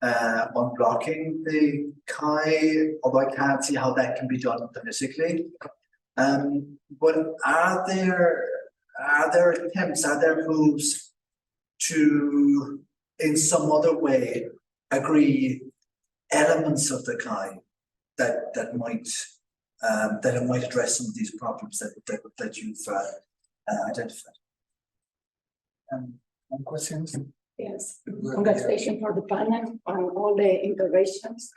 unblocking the CAI, although I can't see how that can be done politically. But are there attempts, are there moves to, in some other way, agree elements of the KAI that it might address some of these problems that you've identified. Any questions? Yes, congratulations for the panel on all the interventions.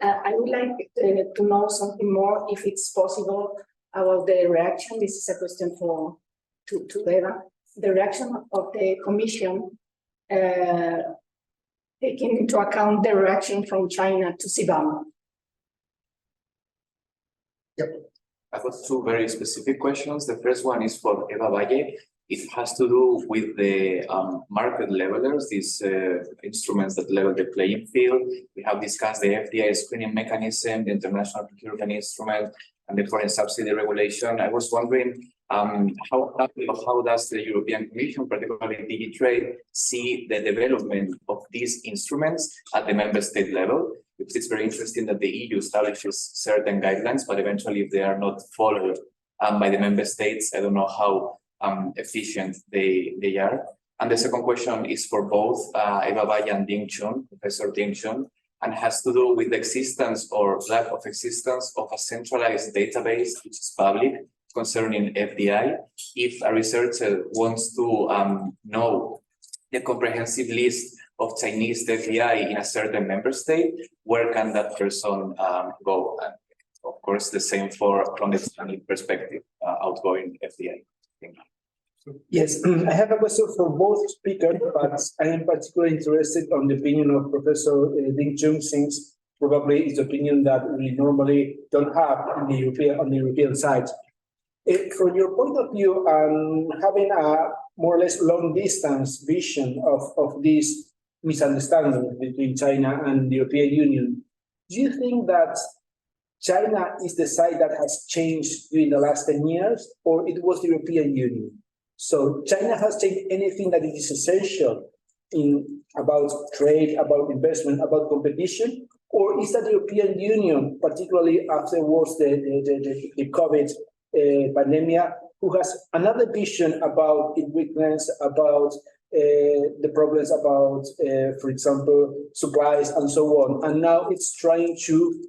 I would like to know something more, if it's possible, about the reaction. This is a question to Eva. The reaction of the Commission, taking into account the reaction from China to CBAM. I've got two very specific questions. The first one is for Eva Valle. It has to do with the market levelers, these instruments that level the playing field. We have discussed the FDI screening mechanism, the international procurement instrument, and the foreign subsidy regulation. I was wondering how does the European Commission, particularly DigiTrade, see the development of these instruments at the member state level? Because it's very interesting that the EU establishes certain guidelines, but eventually if they are not followed by the member states, I don't know how efficient they are. And the second question is for both Eva Valle and Ding Chun, Professor Ding Chun, and has to do with the existence or lack of existence of a centralized database which is public concerning FDI. If a researcher wants to know the comprehensive list of Chinese FDI in a certain member state, where can that person go? And of course, the same from the Chinese perspective, outgoing FDI. Thank you. Yes, I have a question for both speakers, but I am particularly interested on the opinion of Professor Ding Chun, since probably it's opinion that we normally don't have on the European side. From your point of view, having a more or less long distance vision of this misunderstanding between China and the European Union, do you think that China is the side that has changed during the last 10 years, or it was the European Union? So China has changed anything that is essential about trade, about investment, about competition, or is that the European Union, particularly afterwards the COVID pandemic, who has another vision about its weakness, about the problems about, for example, supplies and so on, and now it's trying to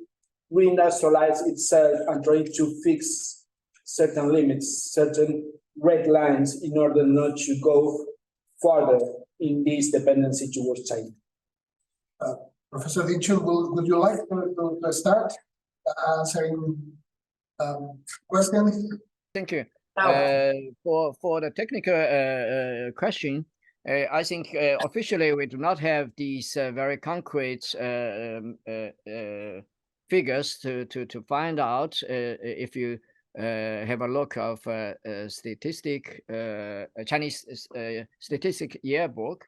reindustrialize itself and trying to fix certain limits, certain red lines in order not to go further in this dependency towards China. Professor Ding Chun, would you like to start answering questions? Thank you. For the technical question, I think officially we do not have these very concrete figures to find out if you have a look of statistic Chinese statistic yearbook,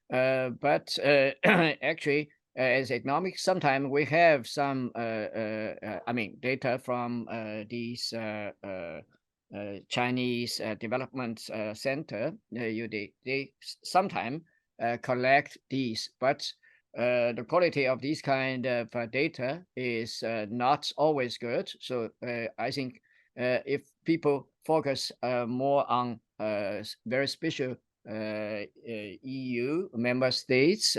but actually as economics, sometimes we have some data from these Chinese Development Center. They sometimes collect these, but the quality of these kind of data is not always good. So I think if people focus more on very special EU member states,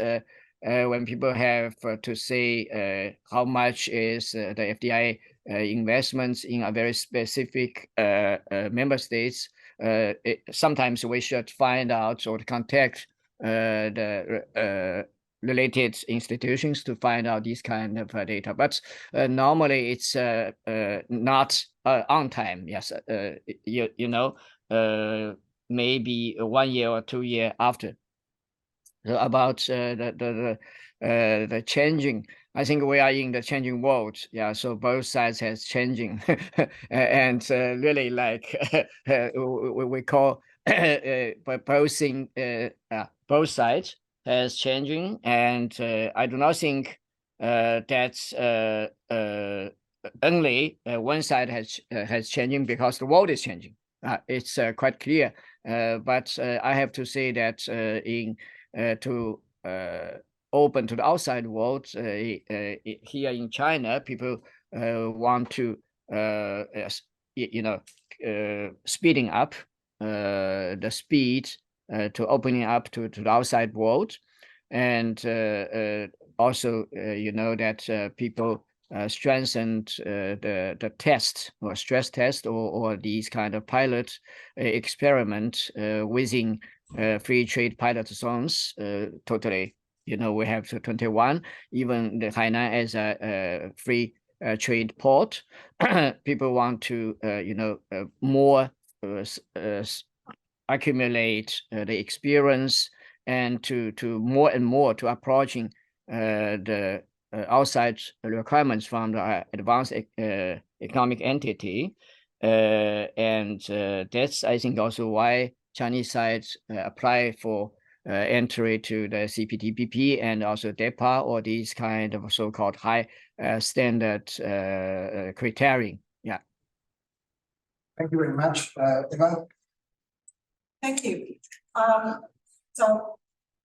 when people have to say how much is the FDI investments in a very specific member states, sometimes we should find out or contact the related institutions to find out this kind of data. But normally it's not on time. Yes, maybe 1 year or 2 years after. About the changing, I think we are in the changing world. Yeah, so both sides has changing, and really like we call proposing both sides has changing, and I do not think that's only one side has changing because the world is changing. It's quite clear, but I have to say that to open to the outside world, here in China, people want to speeding up the speed to opening up to the outside world. And also, you know that people strengthened the test or stress test or these kind of pilot experiment within free trade pilot zones totally. You know, we have 21, even the Hainan as a free trade port. People want to, you know, more accumulate the experience and to more and more to approaching the outside requirements from the advanced economic entity. And that's, I think, also why Chinese sides apply for entry to the CPTPP and also DEPA, or these kind of so-called high standard criterion. Yeah. Thank you very much, Eva. Thank you. So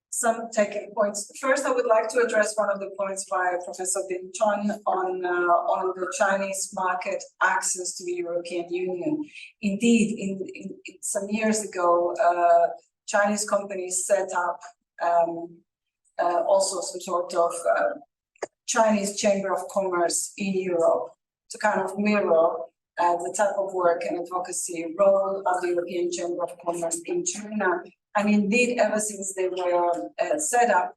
some taking points. First, I would like to address one of the points by Professor Ding Chun on the Chinese market access to the European Union. Indeed, in some years ago, Chinese companies set up also some sort of Chinese Chamber of Commerce in Europe to kind of mirror the type of work and advocacy role of the European Chamber of Commerce in China. And indeed, ever since they were set up,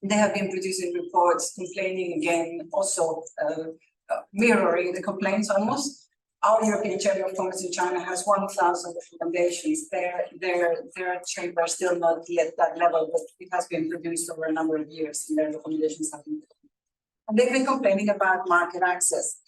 they have been producing reports complaining again, also mirroring the complaints almost. Our European Chamber of Commerce in China has 1,000 recommendations. Their chamber is still not yet that level, but it has been produced over a number of years, and their recommendations have been. And they've been complaining about market access.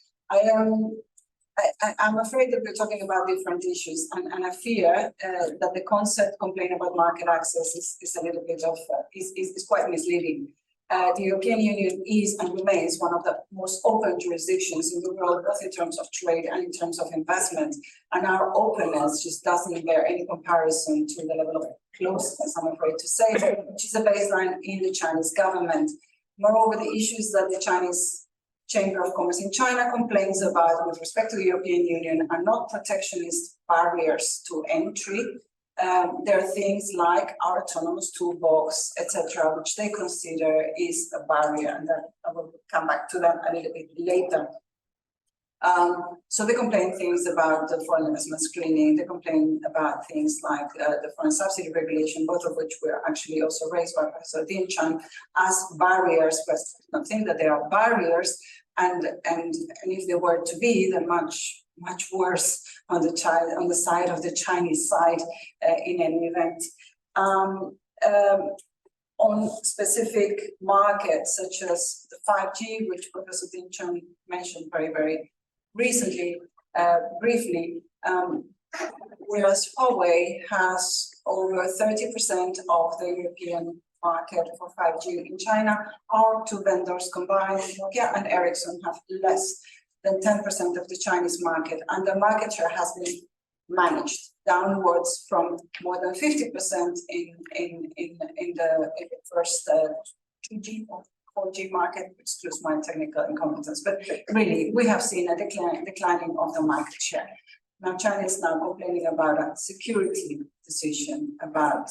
I'm afraid that we're talking about different issues, and I fear that the concept complaint about market access is a little bit of is quite misleading. The European Union is and remains one of the most open jurisdictions in the world, both in terms of trade and in terms of investment. And our openness just doesn't bear any comparison to the level of closeness, I'm afraid to say, which is a baseline in the Chinese government. Moreover, the issues that the Chinese Chamber of Commerce in China complains about with respect to the European Union are not protectionist barriers to entry. There are things like our autonomous toolbox, etc., which they consider is a barrier, and that I will come back to that a little bit later. So they complain things about the foreign investment screening. They complain about things like the foreign subsidy regulation, both of which were actually also raised by Professor Ding Chun as barriers. But I don't think that they are barriers, and if they were to be, they're much worse on the side of the Chinese side in any event. On specific markets such as the 5G, which Professor Ding Chun mentioned very recently, briefly, whereas Huawei has over 30% of the European market for 5G in China, our two vendors combined, Nokia and Ericsson, have less than 10% of the Chinese market, and the market share has been managed downwards from more than 50% in the first 2G or 4G market, which excludes my technical incompetence. But really, we have seen a declining of the market share. Now, China is now complaining about a security decision about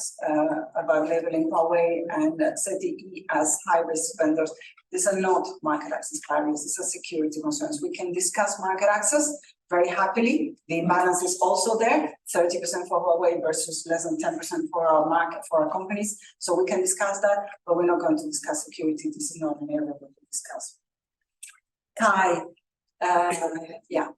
labeling Huawei and ZTE as high-risk vendors. These are not market access barriers, these are security concerns. We can discuss market access very happily. The imbalance is also there, 30% for Huawei versus less than 10% for our market, for our companies. So we can discuss that, but we're not going to discuss security. This is not an area we can discuss. Kai, yeah.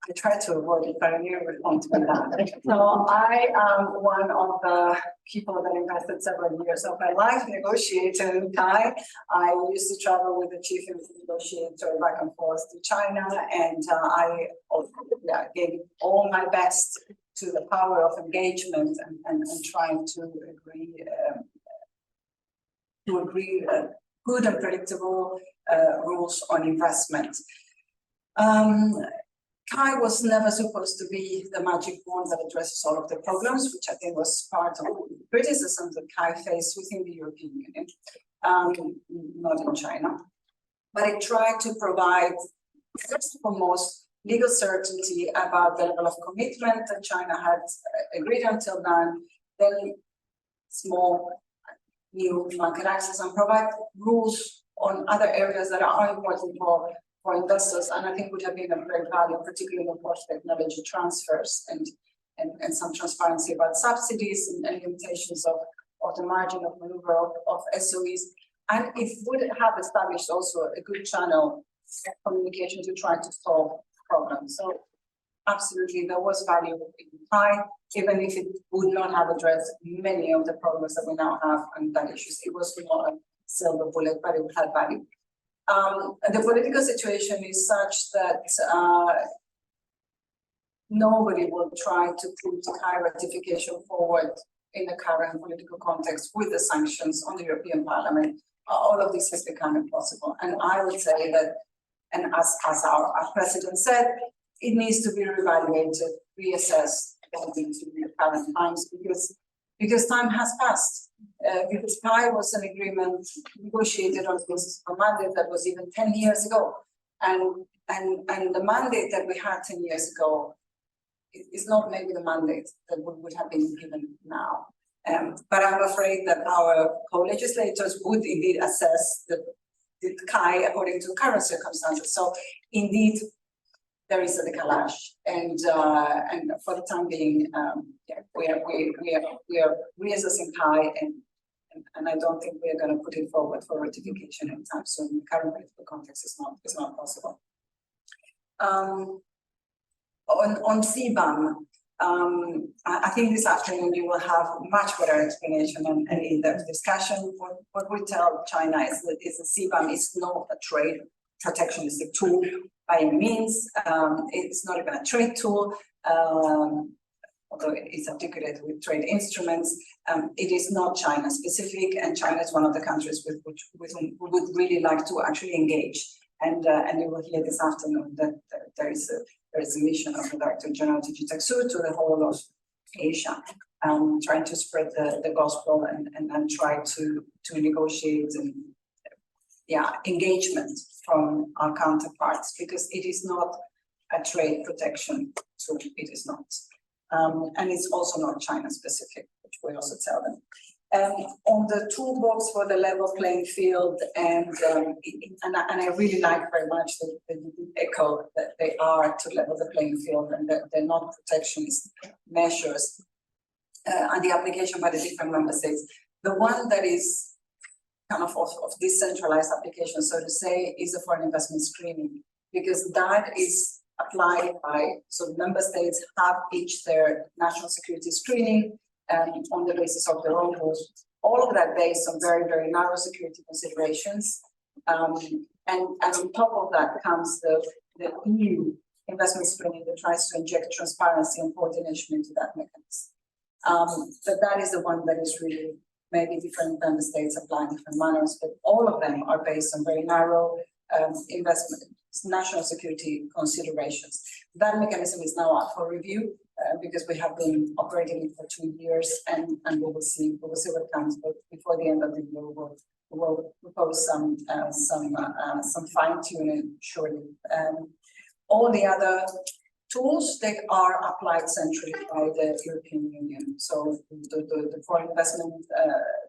I try to avoid it, but I never respond to that. So I am one of the people that invested several years of my life negotiating Kai. I used to travel with the chief negotiator back and forth to China, and I gave all my best to the power of engagement and trying to agree good and predictable rules on investment. Kai was never supposed to be the magic wand that addresses all of the problems, which I think was part of the criticism that Kai faced within the European Union, not in China. But it tried to provide, first and foremost, legal certainty about the level of commitment that China had agreed until now, then small new market access and provide rules on other areas that are important for investors, and I think would have been of great value, particularly for technology transfers and some transparency about subsidies and limitations of the margin of maneuver of SOEs. And it would have established also a good channel of communication to try to solve problems. So absolutely, there was value in PI, even if it would not have addressed many of the problems that we now have and that issues. It was not a silver bullet, but it had value. The political situation is such that nobody will try to put high ratification forward in the current political context with the sanctions on the European Parliament. All of this has become impossible. And I would say that, and as our president said, it needs to be reevaluated, reassessed according to the current times, because time has passed. Because PI was an agreement negotiated on the basis of a mandate that was even 10 years ago. And the mandate that we had 10 years ago is not maybe the mandate that would have been given now. But I'm afraid that our co-legislators would indeed assess the KAI according to current circumstances. So indeed, there is a decalage, and for the time being, we are reassessing KAI, and I don't think we are going to put it forward for ratification anytime soon. The current political context is not possible. On CBAM, I think this afternoon you will have much better explanation and in-depth discussion. What we tell China is that the CBAM is not a trade protectionistic tool by any means. It's not even a trade tool, although it's articulated with trade instruments. It is not China specific, and China is one of the countries with whom we would really like to actually engage. And you will hear this afternoon that there is a mission of the Director General Tijitaksur to the whole of Asia, trying to spread the gospel and try to negotiate and engagement from our counterparts, because it is not a trade protection tool. It is not, and it's also not China specific, which we also tell them. On the toolbox for the level playing field, and I really like very much that you echo that they are to level the playing field and that they're not protectionist measures, and the application by the different member states. The one that is kind of decentralized application, so to say, is the foreign investment screening, because that is applied by, so member states have each their national security screening on the basis of their own rules. All of that based on very, very narrow security considerations. And on top of that comes the EU investment screening that tries to inject transparency and coordination into that mechanism. But that is the one that is really maybe different member states applying different manners, but all of them are based on very narrow investment, national security considerations. That mechanism is now up for review because we have been operating it for 2 years, and we will see what comes. But before the end of the year, we will propose some fine tuning surely. All the other tools, they are applied centrally by the European Union. So the foreign investment,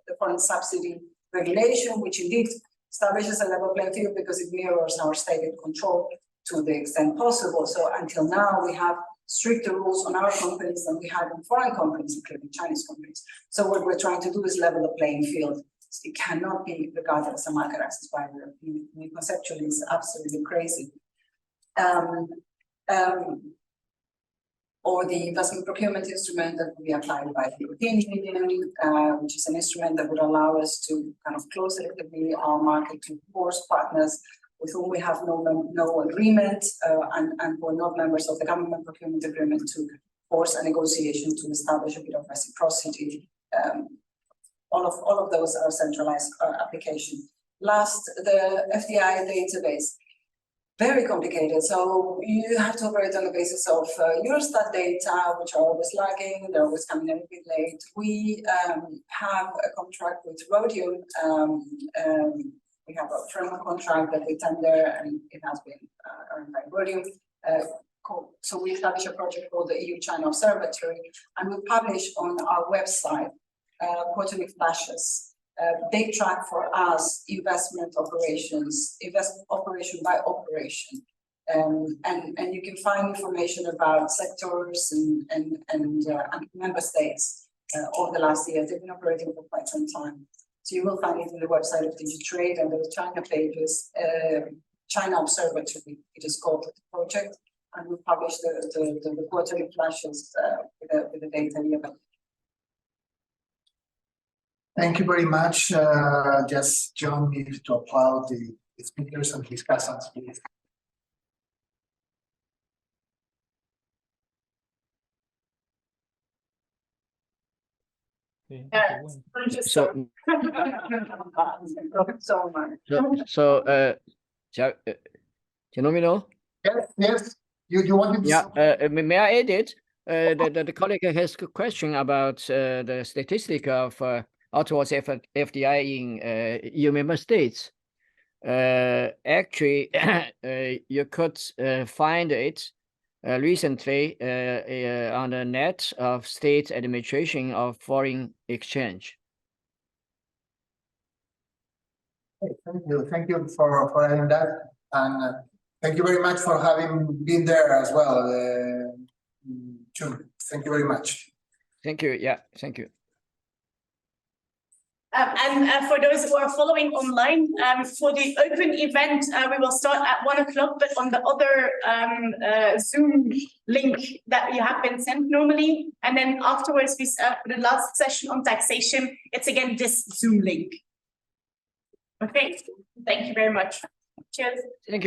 the foreign subsidy regulation, which indeed establishes a level playing field because it mirrors our stated control to the extent possible. So until now, we have stricter rules on our companies than we had on foreign companies, including Chinese companies. So what we're trying to do is level the playing field. It cannot be regarded as a market access barrier. Conceptually, it's absolutely crazy. Or the investment procurement instrument that will be applied by the European Union, which is an instrument that would allow us to kind of close selectively our market to force partners with whom we have no agreement and who are not members of the government procurement agreement to force a negotiation to establish a bit of reciprocity. All of those are centralized application. Last, the FDI database. Very complicated. So you have to operate on the basis of Eurostat data, which are always lagging. They're always coming in a bit late. We have a contract with Rhodium. We have a framework contract that we tender, and it has been earned by Rhodium. So we established a project called the EU-China Observatory, and we publish on our website quarterly flashes. They track for us investment operations, operation by operation. And you can find information about sectors and member states over the last year. They've been operating for quite some time. So you will find it in the website of Digitrade and the China pages. China Observatory, it is called the project, and we publish the quarterly flashes with the data here. Thank you very much. Just John needs to applaud the speakers and discussants, please. So, Genomino? Yes. You wanted to? Yeah. May I add it? The colleague has a question about the statistic of outwards FDI in EU member states. Actually, you could find it recently on the net of State Administration of Foreign Exchange. Thank you for adding that, and thank you very much for having been there as well, June. Thank you very much. Thank you. Yeah, thank you. And for those who are following online, for the open event, we will start at 1 o'clock, but on the other Zoom link that you have been sent normally. And then afterwards, for the last session on taxation, it's again this Zoom link. Okay, thank you very much. Cheers. Thank you.